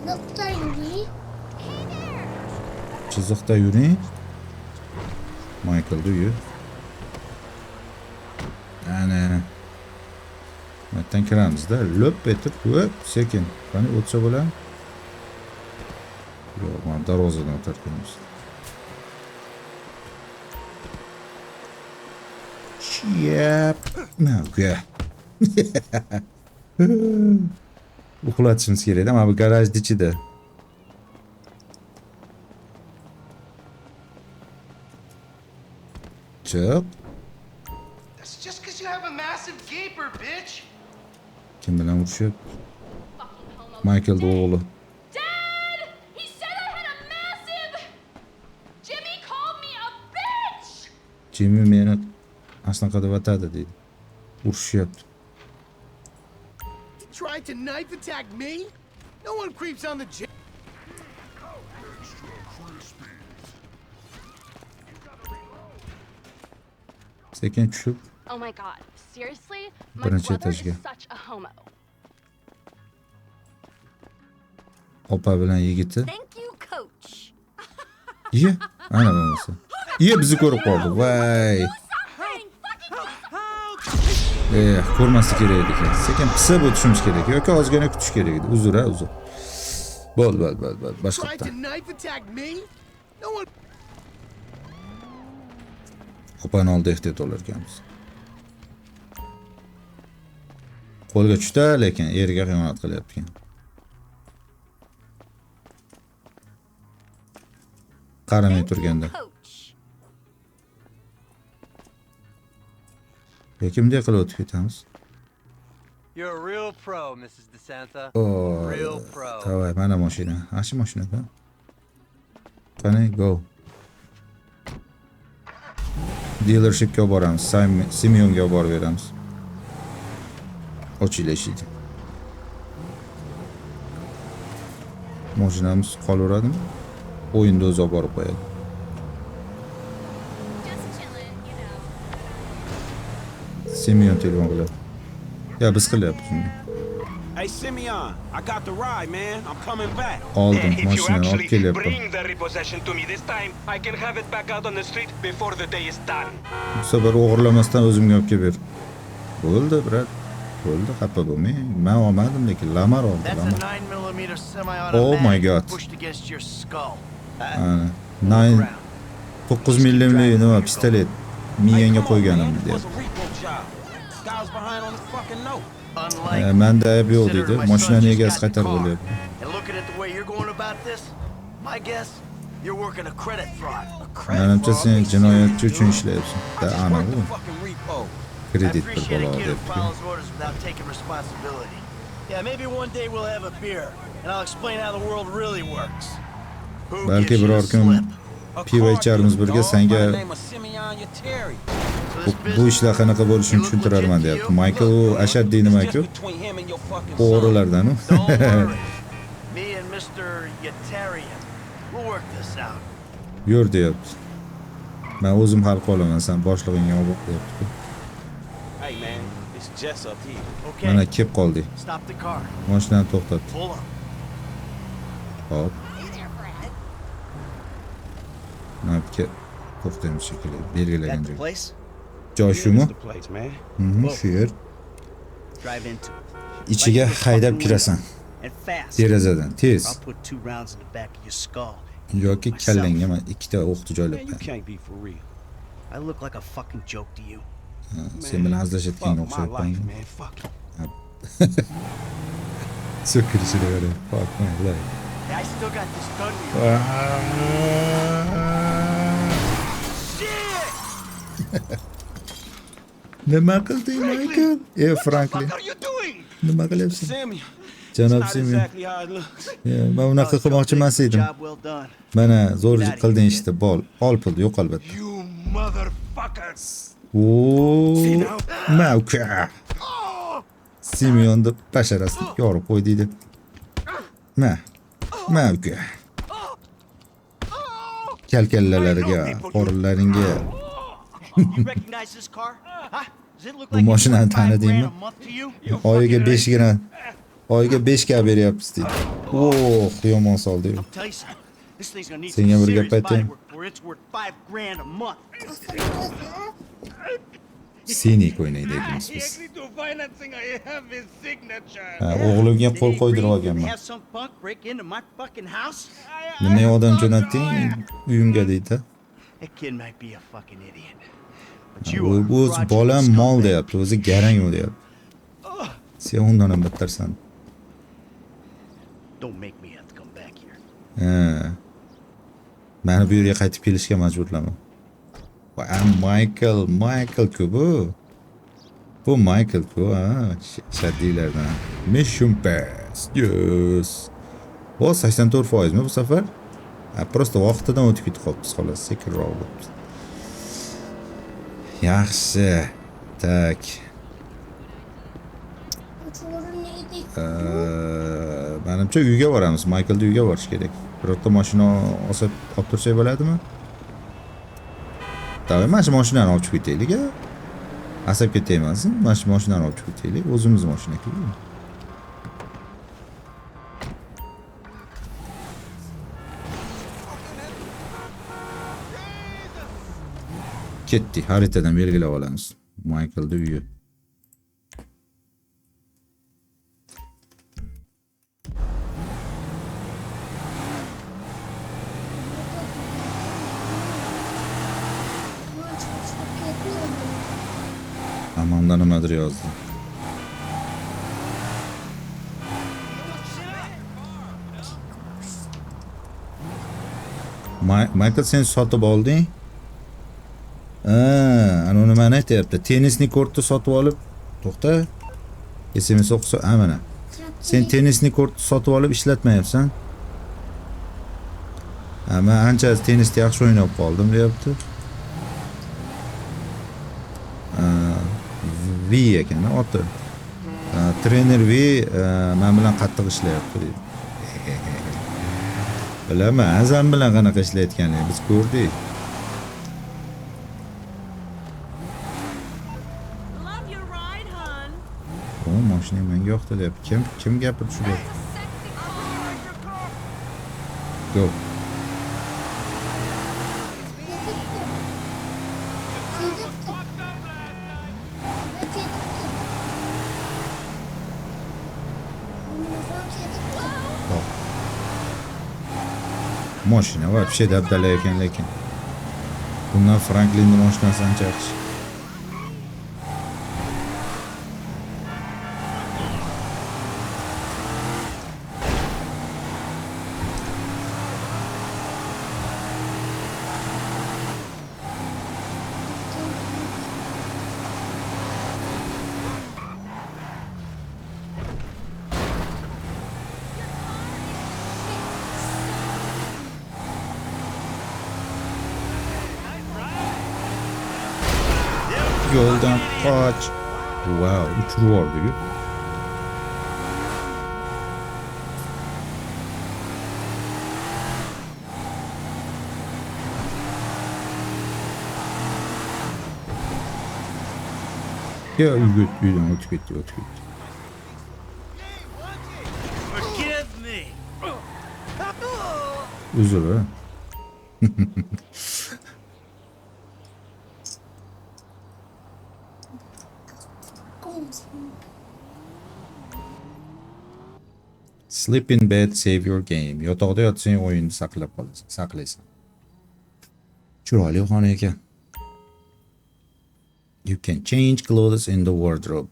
Nokta yuri. Chiziqda yuring. Michael uyi. Ana. Matdan kiramizda, lop etib, hop, sekin. Qani o'tsa bo'lar? Yo'q, mana darvozadan o'tarkanmiz. Yep. Nega? Uxlatishimiz kerak-da, mana bu garajning ichida. Chiq. That's just because you have a massive gaper, bitch. Kim bilan urushyapti? Michaelning o'g'li. Dad! He said I had a massive. Jimmy called me a bitch! Jimmy meni asnaqa deb atadi deydi. Urushyapti. You tried to knife attack me? No one creeps on the jet. Sekin tushib, Oh my god, seriously? My Birinchi brother etajga. is such a homo. opa bilan yigiti. Thank you, coach. Ye, ana bo'lmasa. Ye, bizni ko'rib qoldi. Voy. Ko'rmaslik kerak ekan. Sekin pisib o'tishimiz kerak yoki ozgina kutish kerak edi. Uzr. Bo'l, boshqa Tried bitta. to knife attack me? No one. Opani oldi ehtiyot bo'lar ekanmiz. Qo'lga tushdi, lekin eriga xiyonat qilyapti ekan. Qaramay turganda. Lekin bunday qilib o'tib ketamiz. You're a real pro, Mrs. DeSanta. Oh, Real pro. Davay, mana mashina. Ashi mashinada. Qani, go. Dealershipga boramiz. Simeonga borib beramiz. Ochilishdi. Mashinamiz qolaveradimi? O'yinda o'zi olib borib qo'yadi. Just chilling, you know. Simeon telefon qiladi. Ya biz qilyapmiz shunga. Hey, Simeon, I got the ride, man. I'm coming back. Oldim, If you mashinani olib actually kelyapman. bring the repossession to me this time, I can have it back out on the street before the day is done. Bu safar o'g'irlamasdan o'zimga olib kelib ber. Bo'ldi, brat. Bo'ldi, xafa bo'lmang. Men olmadim, lekin Lamar oldi. That's a Lamar. 9mm Oh semi-automatic my God. pushed against your skull. Ana, 9 millimli nima pistolet miyangga qo'yganim It was deyapti. a repo job. Guy was behind on his fucking note. Unlike Menda ayb yo'q deydi. considering my Mashinani son just egasi got the qaytarib car. bo'lyapti. And looking at the way you're going about this, my guess, you're working a credit fraud. Menimcha sen jinoyatchi uchun ishlayapsan. Da I ana worked bu the fucking repo. I kredit bir appreciate bola a kid who debdi. follows orders without taking responsibility. Yeah, maybe one day we'll have a beer, and I'll explain how the world really works. Who Balki gives you biror the kun slip? A pivo car icharmiz thief, birga dog, senga by the name of Simeon Yeteri. So bu, this bu ishlar qanaqa bo'lishini tushuntirarman deyapti. Michael u ashaddiy nimaku? Just between him and your fucking son. O'g'rilardan u. Don't worry. Me and Mr. Yetarian, we'll work this out. Yur deyapti. Men o'zim hal qilaman, sen boshlig'ingga olib deyapti. Hey man, it's Jess up here. Okay, Mana kelib qoldik. stop the car. Mashinani to'xtatdi. Pull up. Hop. Napga to'xtaymiz shekilli. Belgilagan That the joy. place? Joy shumi? This the place, man. Shu yer. Drive into it. Ichiga haydab kirasan. And fast. Derazadan I'll tez put 2 rounds in the back of your skull. yoki kallangga men ikkita o'qni Man, you joylabman. can't be for real. I look like a fucking joke to you. Sen bilan hazillashayotganga Fuck my life, o'xshayapman. man. Fuck it. So'kilishini qarang. Fuck my life. Hey, I still got this gun to you. Nima qilding, Michael? Franklin. What are you doing? Nima qilyapsan? Simeon. Janob Not Simeon. exactly how it looks. Men unaqa qilmoqchi emas edim. Job well done. Mana zo'rlik qilding ishda, bol. Ol pulni yo'q albatta. You motherfuckers. Oo! Mavka. Simeonni basharasini yorib qo'y deydi. Mavka. Kalkallalariga, qorinlaringga. You recognize this car? Huh? Does it look Bu like it's mashinani worth 5 tanidingmi? grand a month to you? Oyiga 5 ga beryapmiz deydi. Yomon soldi. I'll tell you something. This thing's gonna need Senga some bir serious gap aytaymi? body work before it's worth 5 grand a month. Sinik o'ynaydigimiz He biz. agreed to financing. I have his signature. O'g'limga qo'l Did he qo'ydirib agree to olganman. have some punk break into my fucking house? Nima odam jo'natding uyimga deydi. That kid might be a fucking idiot. But you Bu are o'zi fraudulent bolam mol scumbag. deyapti, o'zi garang u deyapti. Sen undan ham battarsan. Don't make me have to come back here. Meni bu yerga qaytib kelishga majburlama. Va Michael ku bu. Bu Michael ku, ha, shaddiylardan. Mission pass. Yes. O 84% mi bu safar? Prosta vaqtidan o'tib ketib qolibmiz, xolos, sekinroq bo'libmiz. Yaxshi. Tak. Menimcha uyga boramiz. Michaelni uyga borish kerak. Birorta mashina olib tursak bo'ladimi? Davay, mana shu mashinani olib chiqib ketaylik. Asab ketaymansin. Mana shu mashinani olib chiqib ketaylik. O'zimiz mashina-ku. Ketdik. Xaritadan belgilab olamiz. Michaelni uyi. Amanda nimadir yozdi. Michael sen sotib olding? Ana nimani aytyapti? Tennisni kortni sotib olib, to'xta. SMS o'qisa, mana. Sen tennisni kortni sotib olib ishlatmayapsan. Men ancha tennisni yaxshi o'ynab qoldim, deyapti. V ekan, oti. Trener V men bilan qattiq ishlayapti deydi. Bilaman, sen bilan qanaqa ishlayotganingni biz ko'rdik. O, mashinang menga yoqdi deyapti. Kim gapirdi shu gap? Go. Mashina вообще dabdala ekan, lekin bundan Franklinning mashinasi ancha yaxshi. Yo'ldan qoch. Wow, uchirib yubordi-ku. Ya uydan o'tib ketdi. Forgive me. Uzr. Sleep in bed, save your game. Yotoqda yotsang o'yinni saqlaysan. Chiroyli xona ekan. You can change clothes in the wardrobe.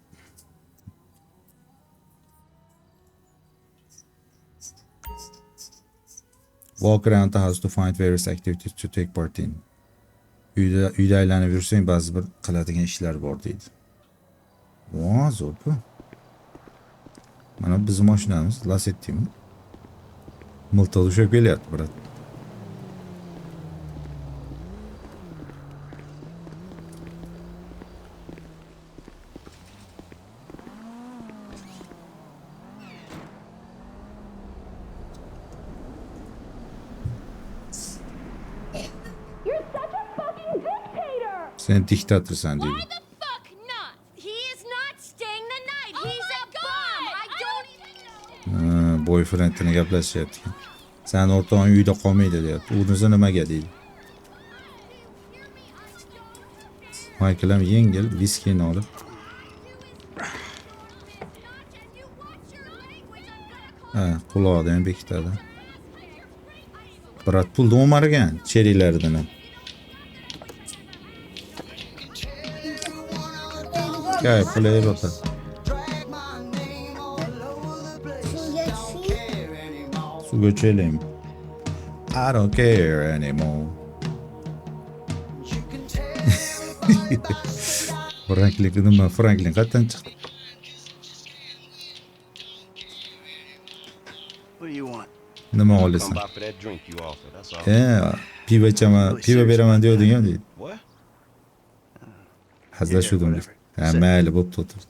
Walk around the house to find various activities to take part in. Uyda aylanib yursang ba'zi bir qiladigan ishlar bor deydi. Voh, zo'r bu. Mana bizim mashinamiz, Lassetti'mi? Miltol ushab kelyapti, brat. You're such a fucking dictator! Sen diktatorsan deydi. Why the fuck not? He is not staying the night. He's a bum. I don't even know. Boyfriendini gaplashyapti. Sen o'rtog'ing uyda qolmaydi deyapti. O'rnisi nimaga deydi. Michael ham yengil viskini olib. Qulog'ida ham bekitadi. Brat pulni o'margan cheriklaridan ham. Gel kuleye bakalım. Su göçelim. I don't care anymore. Franklin nima? Franklin qayerdan chiqdi? Nima olasan? Pivo ichaman, pivo beraman diyording-ku deydi. Hazillashudim. Mayli, bo'pti o'tir.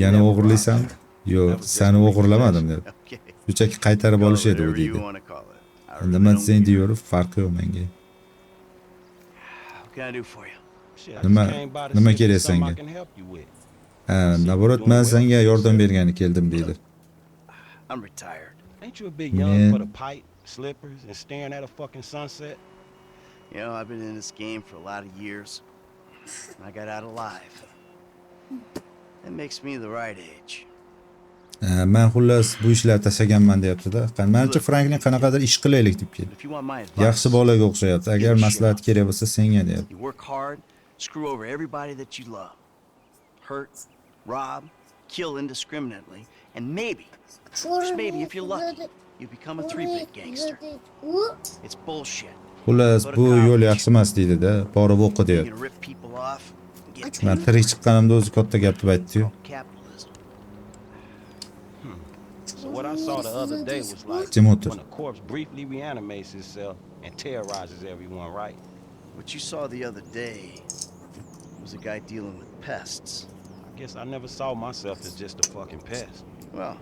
Yana o'g'irlaysan? Yo'q, seni o'g'irlamadim deb. Shunchaki qaytarib olish edi u deydi. Nima desang deyaverib, farqi yo'q menga. Nima kerak senga? Naborot, men senga yordam bergani keldim deydi. Ain't you a bit young for the pipe, slippers, and staring at a fucking sunset? You know, I've been in this game for a lot of years. I got out alive. That makes me the right age. Men xullas bu ishlarni tashlaganman deyapti-da. Menimcha Franklin qanaqadir ish qilaylik deb keldi. Yaxshi bolaga o'xshayapti. Agar maslahat kerak bo'lsa senga deyapti. You work hard, screw over everybody that you love. Hurt, rob, kill indiscriminately, and maybe, just maybe if you're lucky, you become a three-bit gangster. It's bullshit. Xullas, bu yo'l yaxshi emas deydi-da, borib o'qi You're deyapti. gonna rip people off and get Men paid. tirik chiqqanimda o'zi katta gap deb aytdi-yu. Capitalism. So what I saw the other day was like Jim Otter. when a corpse briefly reanimates itself and terrorizes everyone, right? What you saw the other day was a guy dealing with pests. I guess I never saw myself as just a fucking pest. Well,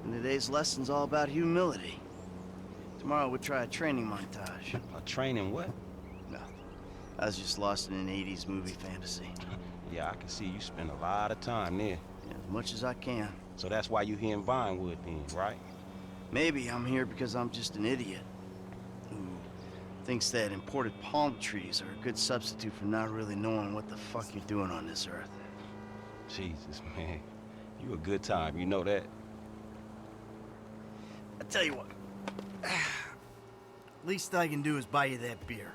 and today's lesson's all about humility. Tomorrow we'll try a training montage. A training what? No, I was just lost in an 80s movie fantasy. Yeah, I can see you spend a lot of time there. As much as I can. So that's why you here in Vinewood then, right? Maybe I'm here because I'm just an idiot who thinks that imported palm trees are a good substitute for not really knowing what the fuck you're doing on this earth. Jesus, man. You a good time, you know that? I tell you what. Least I can do is buy you that beer.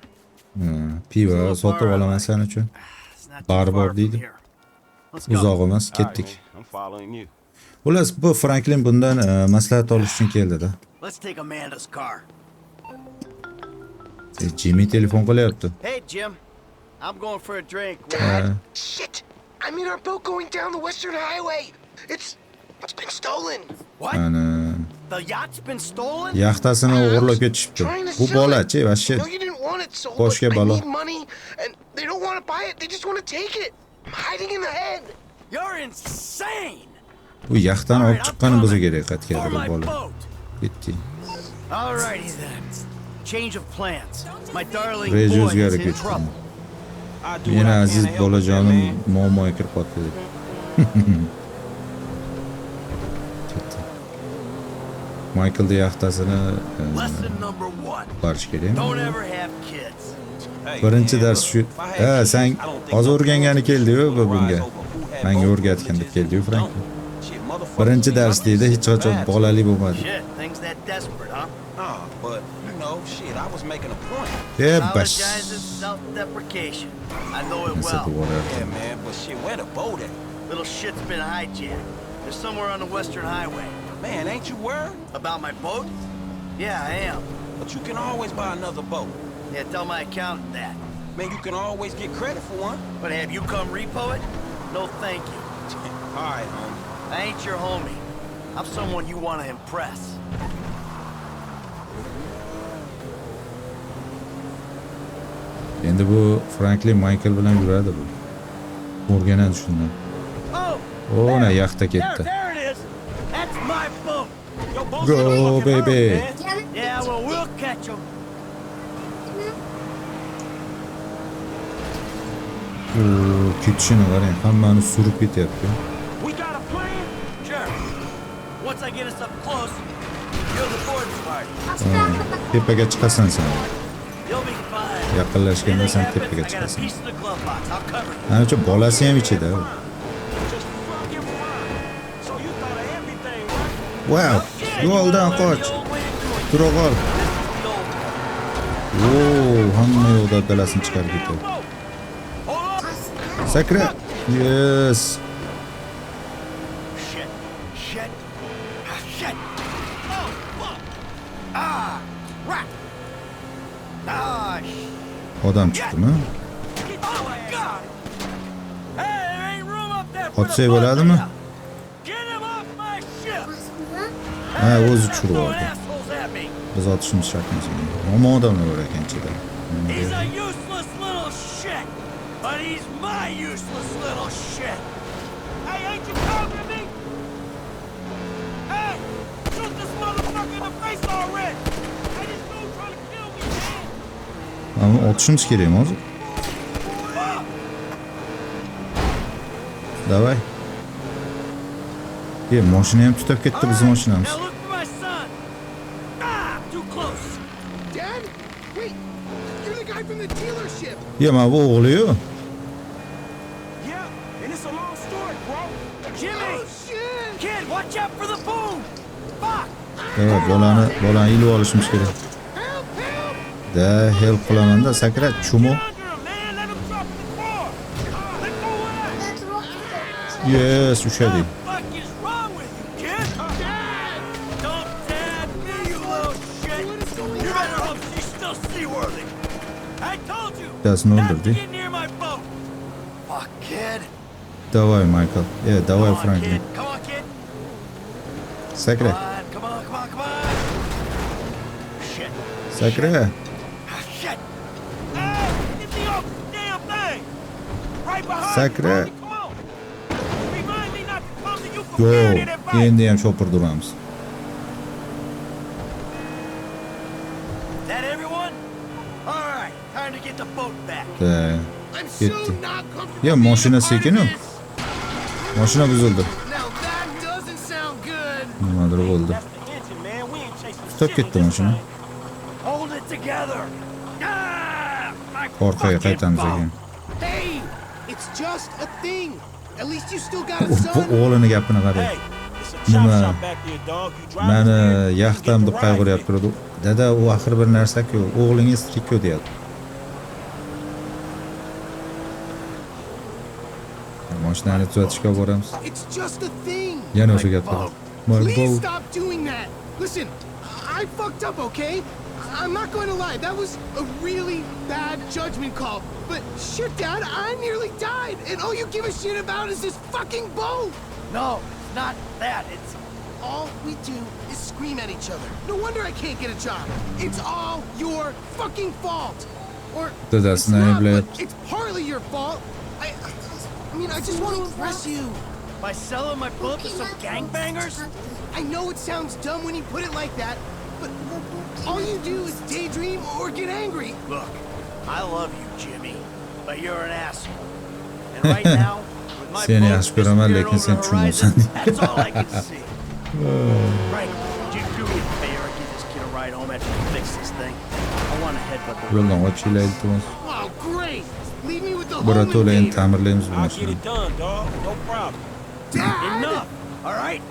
Pivo sotib olaman sen uchun. It's not too Bari bor far from deydi. here. Let's go. Uzoq emas, All right, ketdik. man, I'm following you. Xullas, bu Franklin bundan maslahat olish uchun keldi-da. Let's take Amanda's car. Jimmy telefon qilyapti. Hey, Jim. I'm going for a drink. Shit! I'm in our boat going down the Western Highway. It's been stolen. What? Ana The yacht's been stolen? yaxtasini o'g'irlab ketishibdi. Bu bola-chi, vashshe. No, you didn't want it sold. Boshga but I balo. need money, and they don't want to buy it. They just want to take it. I'm hiding in the head. You're insane. Bu yaxtdan olib chiqqani bizga kerak qatga For bu my bola. boat. Ketdi. Alrighty then. Change of plans. My darling Reja boy is o'zgarib in ketdi. trouble. I do what Meni I can aziz to help you, bolajonim man. muammoga kirib qoldi deb. Ketdi. Michael'da yaxtasini Lesson number 1. barish kerak. Don't ever have kids. Hey, Birinchi man, dars look, shu. if I had Ha, kids, sen I don't think hozir no o'rgangani keldi-yu bu would bunga. rise over who had Menga both o'rgatgandek privileges keldi-yu and Franklin. don't. Shit, motherfuckers Birinchi ain't dars nothing deydi, to hech qachon survive. bolali bo'lmadi. Shit, things that desperate, huh? Nah, but you know, shit, I was making a point. Bash. Apologize is self-deprecation. I know it That's the well. water. Yeah, man, but shit, where the boat at? Little shit's been hijacked. They're somewhere on the Western Highway. Man, ain't you worried? About my boat? Yeah, I am. But you can always buy another boat. Yeah, tell my accountant that. Man, you can always get credit for one. But have you come repo it? No, thank you. All right, homie. I ain't your homie. I'm someone you want to impress. Endi bu Franklin Michael bilan yuradi bu. O'rganadi shundan. Oh, Ona yaxta there, ketdi. there it is. That's my boat. Yo, boat's Go, gonna fucking baby. hurt, man. Yeah, well, we'll catch him. Ketishini qarang, hammani surib ketyapti. We got a plan? Sure. Once I get us up close, you're the boarding party. Tepaga chiqasan sen. You'll be fine. Yaqinlashganda Anything sen happens, tepaga I got a chiqasan. piece in the glove box. I'll cover it. Ana shu bolasi ham ichida. Just fucking fine. So you thought of everything, right? Wow, yo'ldan qoch. Tura qol. Oo, hamma yo'lda dalasini chiqarib ketadi. Sakra. Yes. Shit. Shit. Ah, shit. Oh, fuck. Ah, rat. Ah, shit. Odam chiqdimi? Oh, my God. Hey, there ain't room up there for Otsa the boat bo'ladimi? now. Get him off my ship. Ha, o'zi tushirib Throwing oldi. assholes at me. Biz otishimiz shart emas. Yomon odamlar bor ekan ichida. He's a useless little shit. But he's my useless little shit. Hey, ain't you covering me? Hey, shoot this motherfucker in the face already. Hey, this dude trying to kill me, man. Ama otishimiz kerakmi hozir? Davay. Mashina ham tutab ketdi bizning mashinamiz. Now look for my son. Ah, too close. Dad? Wait, you're the guy from the dealership. Mana bu o'g'li-yu. Yeah, and it's a long story, bro. Jimmy! Oh, shit! Kid, watch out for the boom! Fuck! Bolani ilib olishimiz kerak. Help, help! Da, help qilaman-da, sakra, chumo. Get under him, man! Let him drop the car! Yes, ushadik. What is wrong with you, kid? Dad! Don't dad me, you little shit! You better hope she's still seaworthy. I told you Bittasini not to o'ldirdik. get near my boat. Fuck, kid. Давай, Michael. Давай, Come on, Franklin. kid. Come on, kid. Sakra. Come on, come on, come on. Shit. Sakra. Ah, shit. Ah, get me off the damn thing. Right behind Sakra. you. Come on. Remind me not to come to you for wearing Yo, advice. endi ham chopirda uramiz. That everyone? All right, time to get the boat back. I'm Ketdi. so not comfortable. Ya being mashina a part of sekin-u. this. Mashina buzildi. Now that doesn't sound good. Nimadir bo'ldi. That's the engine, man. We ain't chasing Stop shit in ketdi this mashina. thing. Hold it together. Ah, my Orqaga fucking qaytamiz boat. ekan. Hey, it's just a thing. At least you still got a Bu son. o'g'lini gapini qarang. Hey, it's a chop Nima? shop back there, dog. You drive Mani us there, you yaxtam get deb the qayg'uryapti ride. turadi. Dada, u axir bir narsa-ku. O'g'lingiz tirik-ku deyapti. Mashinani tuzatishga boramiz. It's just a thing. Yana o'sha gaplar. My Please boat. stop doing that. Listen, I fucked up, okay? I'm not going to lie. That was a really bad judgment call. But shit, Dad, I nearly died, and all you give a shit about is this fucking boat. No, it's not that. It's All we do is scream at each other. No wonder I can't get a job. It's all your fucking fault. Or Dadasini it's not, ayblayapti. but it's partly your fault. I mean, I just want to impress you. by selling my boat to some gangbangers? I know it sounds dumb when you put it like that, but all you do is daydream or get angry. Look, I love you, Jimmy, but you're an asshole. And right now, with my Seni boat yaxshi ko'raman, disappearing lekin over sen the tushunmaysan. horizon, that's all I can see. Frank, would you do me a favor and give this kid a ride home after you fix this thing? I want to headbutt the Yo'ldan qochishlar iltimos. Oh, great. Leave me with the Bora homing to'la endi gator. ta'mirlaymiz bu I'll get mashinani. it done, dog. No problem. Dad! Enough, all right?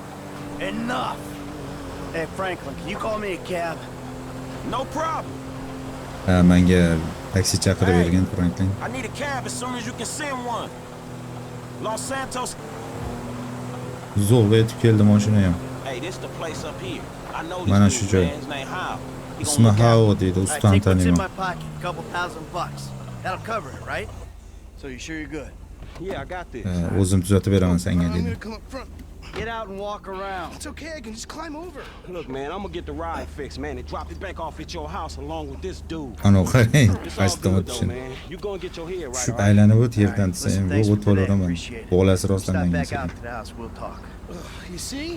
Enough. Hey, Franklin, can you call me a cab? No problem. Ha, menga taksi chaqirib bergan Franklin. I need a cab as soon as you can send one. Los Santos. Zo'rg'a yetib keldi mashina ham. Hey, this the place up here. I know Mana this shu dude, joy. man. His name Hal. He gonna Ismi look out. Hao deydi, All right, ustam take what's in my taniyman. pocket, a couple $1,000. That'll cover it, right? So you sure you're good? Yeah, I got this. O'zim tuzatib beraman senga I'm dedi. gonna come up front. Get out and walk around. It's okay, I can just climb over. Look, man, I'm gonna get the ride fixed, man, and drop it back off at your house along with this dude. Ana qarang, It's all qaysi tomon good though, tushini. man. You gonna get your head right, Tushib all right? aylanib o't yerdan All right, desa listen, ham thanks bu for today, to'laraman. appreciate it. Bo'g'lasi rostdan Stop menga back sekin. out to the house, we'll talk. You see?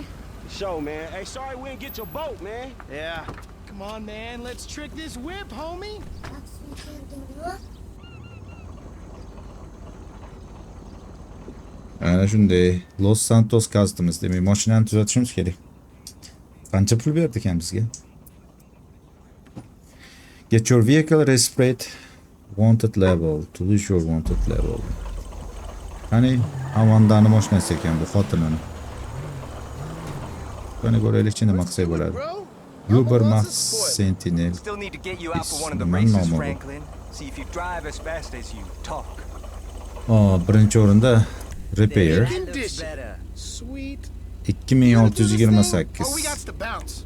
Show, man. Hey, sorry we didn't get your boat, man. Yeah. Come on, man, let's trick this whip, homie. Ana shunday. Los Santos Customs demak mashinani tuzatishimiz kerak. Qancha pul berdi ekan bizga? Get your vehicle registered wanted level. To lose your wanted level. Qani Amandani mashinasi ekan bu xotinini. Qani ko'raylikchi nima qilsak bo'ladi. Bro, Uber Alma Max wants us spoiled. Sentinel. Still need to get you out for one of the It's races, normal. Franklin. See if you drive as fast as you talk. Birinchi o'rinda Repair Condition. Sweet. 2628. Oh, we got to bounce.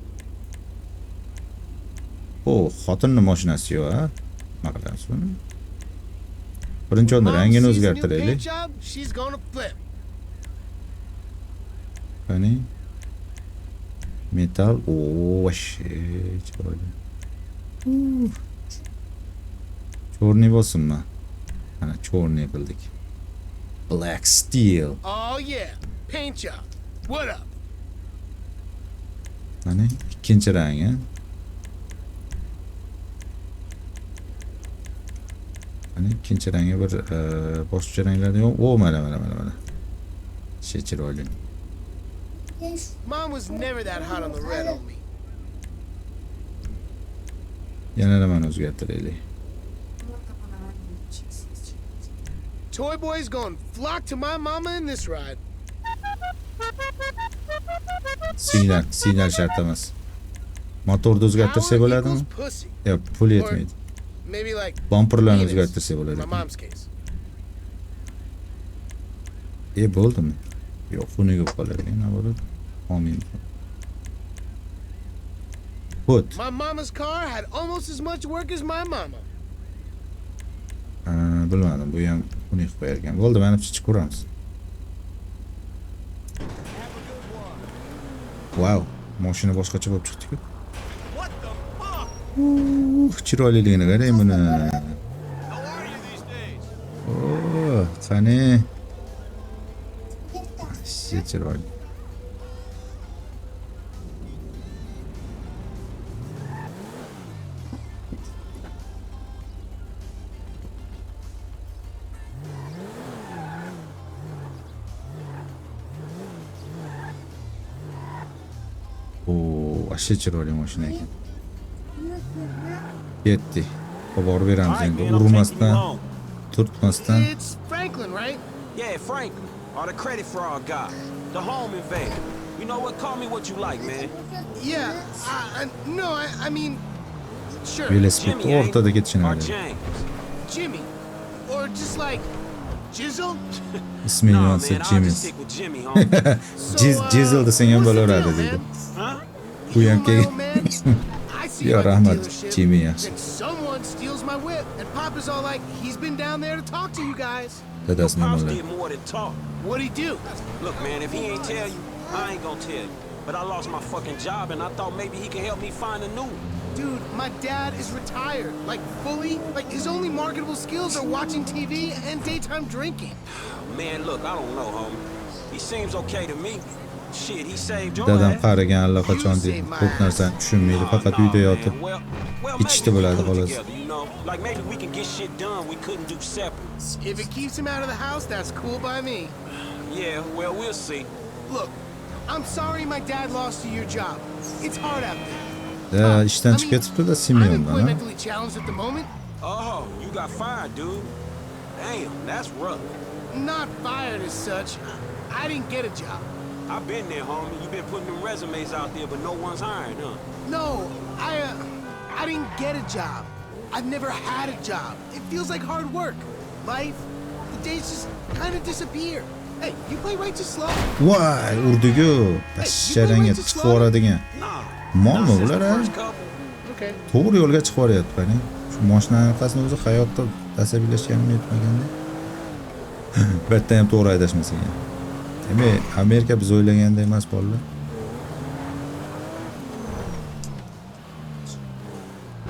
O, xotinning mashinasi-yu, ha? Nima qilamiz buni? Birinchi o'rinda Mom rangini sees a new paint o'zgartiraylik. job, she's gonna flip. Qani? Metal, вообще chiroyli. Chorniy bo'lsinmi? Mana chorniy qildik. Black Steel. Oh yeah, paint job. What up? Qani? Ikkinchi rangi. Qani ikkinchi rangi bir boshqa ranglar yo'q. O, mana. Chiroyli. Mom was never that hot on the red, homie. Yana nimani o'zgartiraylik? Toy boy's going flock to my mama in this ride. Signal shart emas. Motorni o'zgartirsak Power bo'ladimi? equals pussy. Yo'q, pul yetmaydi. Maybe like Bumperlarni penis, o'zgartirsak in bo'ladi. my mom's case. Bo'ldimi? Yo'q, xunuk bo'lib qolar ekan, naborat. Amin. Put. My mama's car had almost as much work as my mama. Bilmadim, bu ham xunuk qo'yar ekan. Bo'ldi, mana chiqib ko'ramiz. Wow, mashina boshqacha bo'lib chiqdi-ku. What the fuck? Chiroyliligini qarang buni. How are you these days? Oh, qani. Shit, chiroyli. Vahşi chiroyli mashina ekan. Ketdi. Xabar beramiz endi. Urmasdan, turtmasdan. It's Franklin, right? Yeah, Franklin, or the credit fraud guy, the home invader. You know what? Call me what you like, man. Yeah. No, I mean, sure. Velosipedda o'rtada ketishini Or biladi. James. Jimmy. Or just like Jizzle. Ismini Nah, yozsa man, I'll just James. stick with Jimmy, homie. Jizzle desang ham what's the bo'laveradi deal, dedi. man? Huh? Bu ham You keyin. my old man? I see Yo, you at the rahmat, dealership, Jimmy yaxshi. then someone steals my whip, and Papa's all like, he's been down there to talk to you guys. Dadasini Pops nimalar. did more than talk. What'd he do? Look, man, if he ain't tell you, I ain't gonna tell you. But I lost my fucking job, and I thought maybe he could help me find a new one. Dude, my dad is retired. Like, fully. Like, his only marketable skills are watching TV and daytime drinking. Man, look, I don't know, homie. He seems okay to me. Shit, he saved your Dadam ass. qarigan allaqachon deydi. Ko'p narsani tushunmaydi, faqat uyda yotib ichishda bo'ladi xolos. You know, like maybe we can get shit done we couldn't do separate. If it keeps him out of the house, that's cool by me. Yeah, well, we'll see. Look, I'm sorry my dad lost you your job. It's hard out there. Ishdan chiqib ketibdi-da I'm Simeondan, ha? employmentally challenged at the moment. Oh, you got fired, dude. Damn, that's rough. Not fired as such. I didn't get a job. I've been there, homie. You've been putting them resumes out there, but no one's hiring, huh? No, I didn't get a job. I've never had a job. It feels like hard work. Life, the days just kind of disappear. Hey, you play right to slow? Voy, urdigu. Tashsharanga chiqib boradigan. Nah. Molmi Not since bular, the ha? first couple. Okay. To'g'ri yo'lga chiqib boryapti, qani. Shu mashinaning orqasini o'zi hayotda asabiylashganimni aytmaganda. Bitta ham to'g'ri haydashmasa ekan. Demak, Amerika biz o'ylagandek emas bolalar.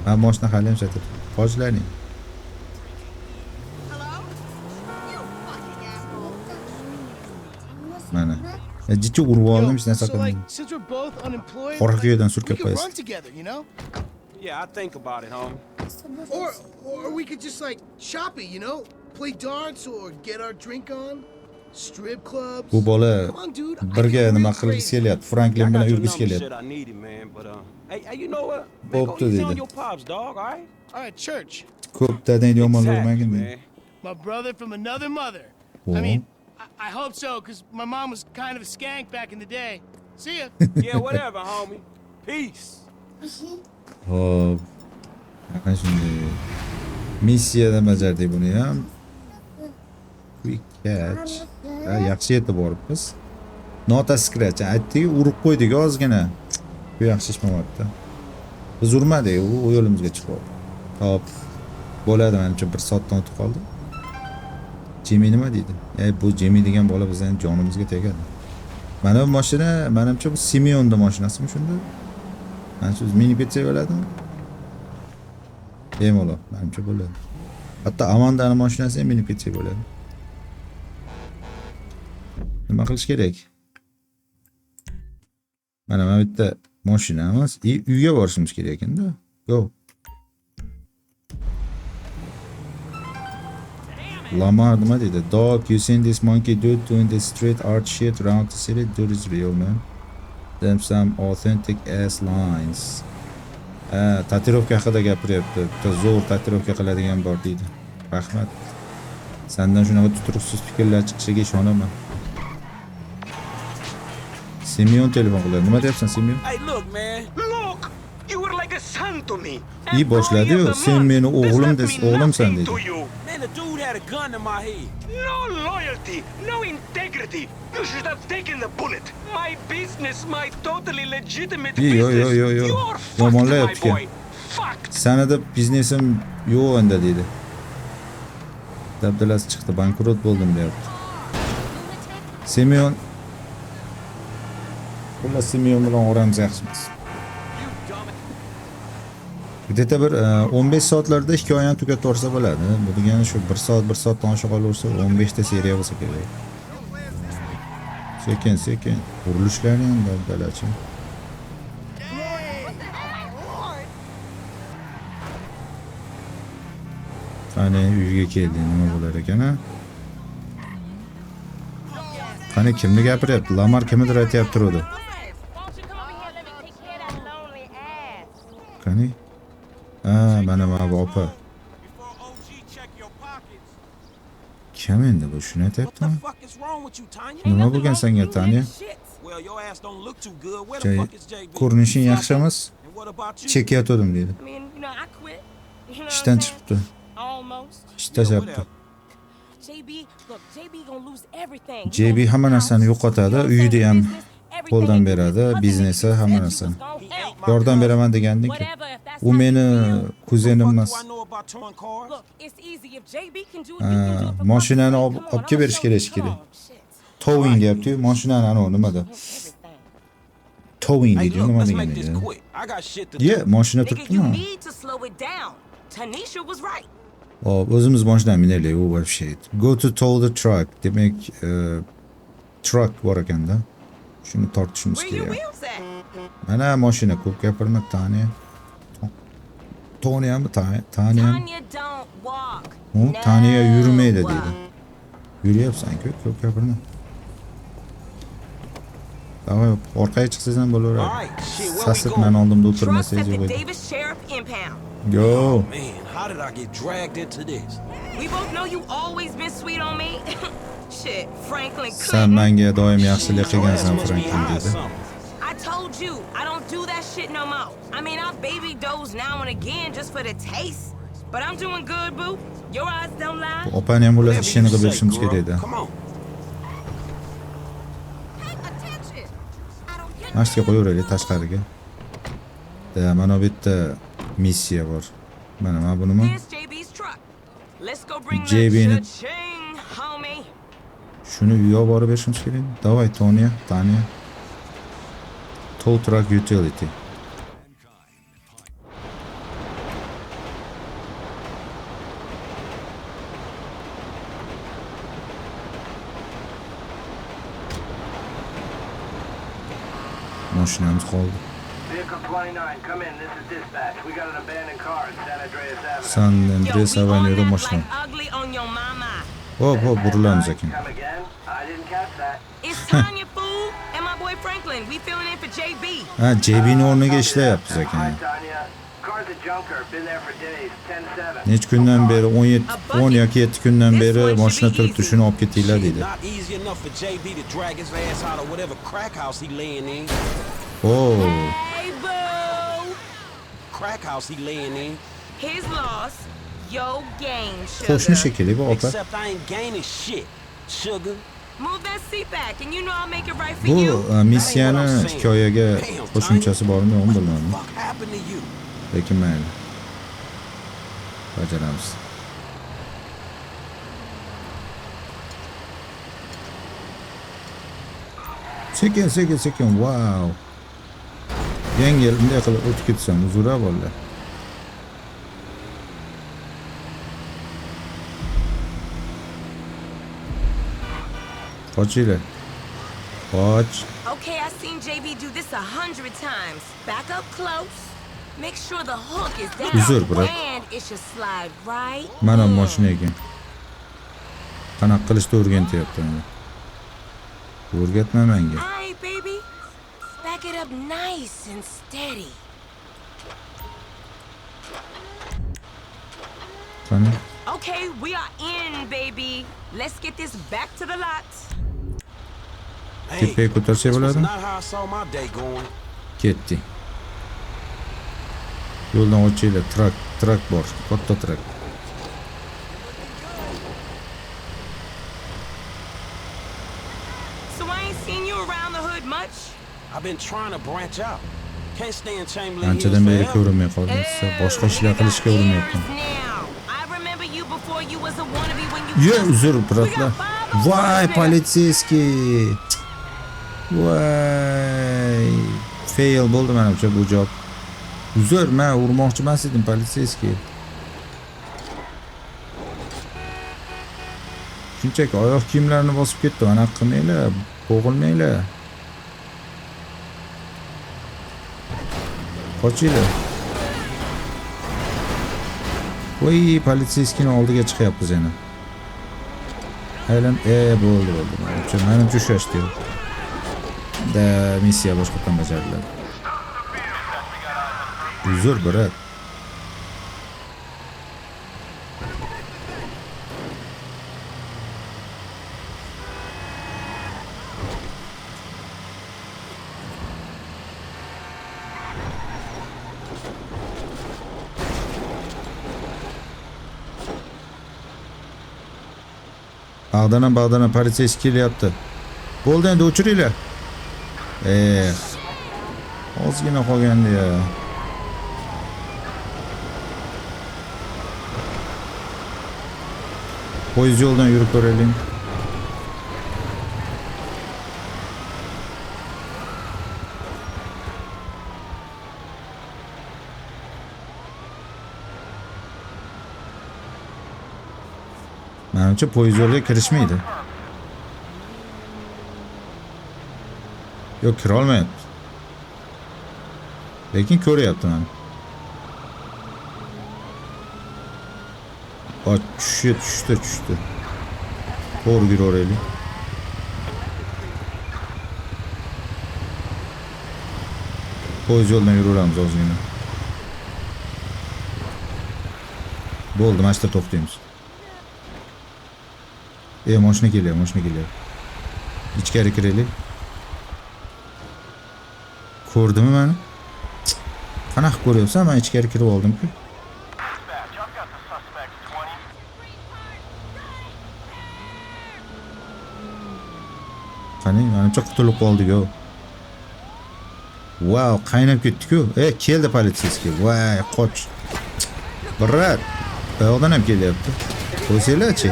Ha, mashina hali ham sotib. Hojlaring. Mana. Jichi urib oldim, hech narsa So like, qilmadim. since we're both unemployed, Qora like, kuyodan we surkab could run qo'yasiz. together, you know? Yeah, I think about it, homie. Or we could just like shop it, you know? Play darts or get our drink on. Strip clubs. Bu bola Come on, dude. I birga get nima real qilgisi crazy. kelyapti. I Franklin got bilan your yurgisi number, shit kelyapti. I needed, man, but hey, you know what? Man, Bo'pti go easy dedi. on your pops, dog, all right? All right, church. Ko'p dadang yomon Exactly, urmagin. man. My brother from another mother. Oh. I mean, I hope so, because my mom was kind of a skank back in the day. See ya. Yeah, whatever, homie. Peace. Hop. Mana shunday. Missiyada bajardik buni ham. Quick catch. Ha, yaxshi yetib boribmiz. Nota scratch. Aytdik, urib qo'ydik ozgina. Bu yaxshi ish bo'lmabdi. Biz urmadik, u yo'limizga chiqib oldi. Hop. Bo'ladi, menimcha 1 soatdan o'tib qoldi. Jimmy nima deydi? Bu Jimmy degan bola bizning jonimizga tegadi. Mana bu mashina, menimcha bu Simeonning mashinasimi shunda? Mana shu mini pitsa bo'ladimi? Bemalol, menimcha bo'ladi. Hatto Amandaning mashinasi ham mini pitsa bo'ladi. Nima qilish kerak? Mana bitta mashinamiz, uyga borishimiz kerak ekan-da. Go. Lamar nima dedi? Dog, you seen this monkey dude doing this street art shit around the city? Dude is real, man. Them some authentic ass lines. Tatuirovka haqida gapiryapti. Bitta zo'r tatuirovka qiladigan bor deydi. Rahmat. Sendan shunaqa tuturuqsiz fikrlar chiqishiga ishonaman. Simeon telefon qiladi. Nima deyapsan, Simeon? Hey, look, man. Look! You were like a son to me. İyi boshladi-yu. Sen meni o'g'limsan dedi. Man, the dude had a gun in my head. No loyalty, no integrity. You should have taken the bullet. My business, my totally legitimate Yo. business. You're fucked, Yomonlayapti my ekan. boy. Fucked. Sanada biznesim yo'q endi dedi. Dabdalasi chiqdi, bankrot bo'ldim deyapti. Semyon Xullas Semyon bilan o'ramiz yaxshimiz. Где-то bir 15 soatlarda hikoyani tugatib yuborsa bo'ladi. Bu degani shu 1 soatdan oshiq qolaversa 15 ta seriya bo'lsa kerak. Sekin. Qurilishlar ham dabdalachi. Qani uyga keldi, nima bo'lar ekan a? Qani kimni gapiryapti? Lamar kimnidir aytib turadi. Qani? Mana bu opa. Kim endi bu? Shuni aytayaptimi? Nima bo'lgan senga, Tanya? Ko'rinishing yaxshi emas. Chekayotgandim dedi. Ishdan chiqibdi. Ish tashlabdi. JB hamma narsani yo'qotadi, uyida ham qo'ldan beradi, biznesi hamma narsani. Yordam beraman deganding-ku. U meni kuzenim emas. Mashinani olib kelib berish kerak. Towing deyapti-yu, mashinani ana nimada? Towing deydi, nima degani? Ye, mashina turibdimi? Hop, o'zimiz mashinani minaylik, u вообще. Go to tow the truck. Demak, truck bor ekanda. Shuni tortishimiz kerak. Mana mashina, ko'p gapirma, Tanya. Tanya Tanya yurmaydi dedi. Yuryapsan-ku, ko'p gapirma. Davay, orqaga chiqsangiz ham bo'laveradi. Sasitmani oldimda o'tirmasangiz yo'q edi. Go. Man, how did I get dragged into this? We both know you always been sweet on me. Shit, Franklin Sen menga doim yaxshilik qilgansan, Franklin dedi. I told you, I don't do that shit no more. I mean, I baby doze now and again just for the taste. But I'm doing good, boo. Your eyes don't lie. Opani ham bo'lsa ishini qilib berishimiz kerak edi. Mashga qo'yaveraylik tashqariga. Mana bu yerda missiya bor. Mana bunimi? JB'ni shuni uyga borib berishimiz kerak. Davay, Tanya. Tow truck utility. Mashinamiz qoldi. San Andreas Avenue'da mashina. Hop, burilamiz ekan. JB'ni o'rniga ishlayapmiz ekan. Necha kundan beri 10 yoki 7 kundan beri mashina turibdi, shuni olib ketinglar dedi. Oh. Crack house he laying in. His loss, your gain, sugar. Qo'shni shekilli bu opa. Except I ain't gaining shit, sugar. Move that seat back and you know I'll make it right for you. Bu missiyani hikoyaga qo'shimchasi bormi, yo'qmi bilmadim. Lekin mayli. Bajaramiz. Sekin, wow. Yengil bunday qilib o'tib ketsam, uzra bo'ldi. Qochinglar. Qoch. Okay, I've seen JB do this 100 times. Back up close. Make sure the hook is down. Uzr, brat. And it should slide right. Mana mashina ekan. Qanaqa qilishni o'rgatyapti. O'rgatma menga. Alright, baby. Back it up nice and steady. Qani? Okay, we are in, baby. Let's get this back to the lot. Tepaga ko'tarsa bo'ladi. Ketdi. Yo'ldan o'chinglar, trak bor, katta trak. So I ain't seen you around the hood much? I've been trying to branch out. Can't stay in Chamberlain Hills Anchadan beri forever. ko'rinmay qoldim. Siz boshqa ishlar qilishga urinyapman. I remember you before you was a wannabe when you Ye, uzr, bratlar. Voy, politsiyskiy. Voy. Fail bo'ldi menimcha bu job. Uzr, men urmoqchi emas edim, politsiyskiy. Shunchaki oyoq kiyimlarini bosib ketdi. Ana qilmanglar, bo'g'ilmanglar. Qochinglar. Voy, politsiyskining oldiga chiqyapmiz yana. Aylan, bo'ldi. Menimcha ushlashdi. Da missiya boshqadan bajariladi. Uzr, brat. Bağdana politsiyasi kelyapti. Bo'ldi, endi o'chiringlar. Ozgina qolgandi ya. Poyezd yo'ldan yurib ko'raylik. Menimcha poyezd yo'lga kirishmaydi. Yo'q, kira olmayapti. Lekin ko'ryapti meni. Tushdi. To'g'ri yuraveraylik. Poyezd yo'ldan yuraveramiz ozgina. Bo'ldi, mana shu yerda to'xtaymiz. Mashina kelyapti. İchkari kiraylik. Ko'rdimi meni? Qanaqa ko'ryapsan? Men ichkari kirib oldim-ku. Qani, menimcha qutulib qoldik-ku. Wow, qaynab ketdi-ku. Keldi politsiyskiy. Voy, qoch. Brat, buyoqdan ham kelyapti. Qo'ysanglar-chi.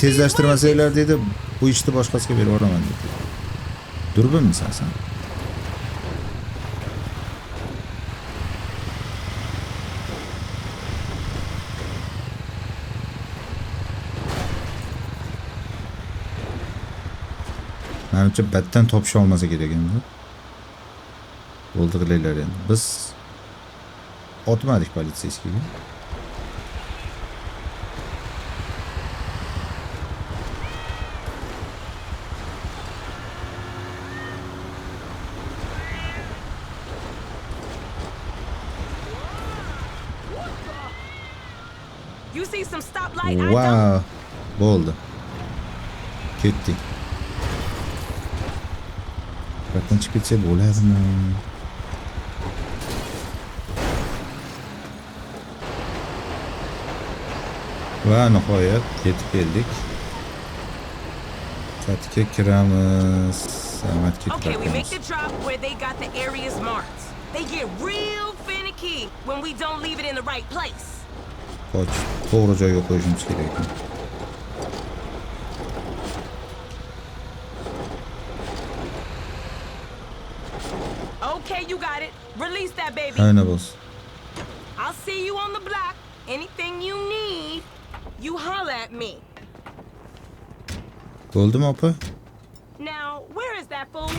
Tezlashtirmasanglar dedi, bu ishni boshqasiga berib yuboraman dedi. Durbinmisan sen? Menimcha batdan topisha olmasa kerak endi. Bo'ldi, qilaylar endi. Biz otmadik politsiyskiga. Wow, bo'ldi. Ketdik. Qatdan chiqib ketsa bo'ladimi? Va nihoyat yetib keldik. Qatga kiramiz. Okay, we make the drop where they got the areas marked. They get real finicky when we don't leave it in the right place. Qoch, to'g'ri joyga qo'yishimiz kerak ekan. Okay, you got it. Release that baby. Ayna boss. I'll see you on the block. Anything you need, you holler at me. Bo'ldimi, opa? Now, where is that fool?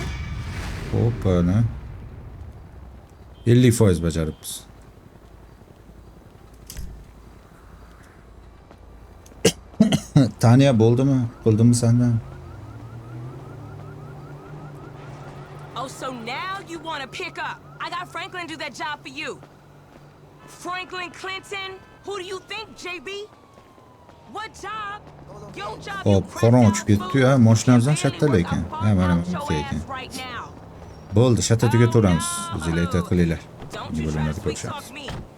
Opa, ne? 50% bajaribmiz. Tanya bo'ldimi? Bo'ldimi sendan? Oh, so now you want to pick up. I got Franklin do that job for you. Franklin Clinton? Who do you think, JB? What job? Your job. Hop, qorong uchib ketdi-yu, mashinamiz ham shattal ekan. Mana bitta ekan. Bo'ldi, shatta tugataveramiz. O'zinglar ehtiyot qilinglar. Don't Keyingi you try bo'limlarda to sweet ko'rishamiz. talk me.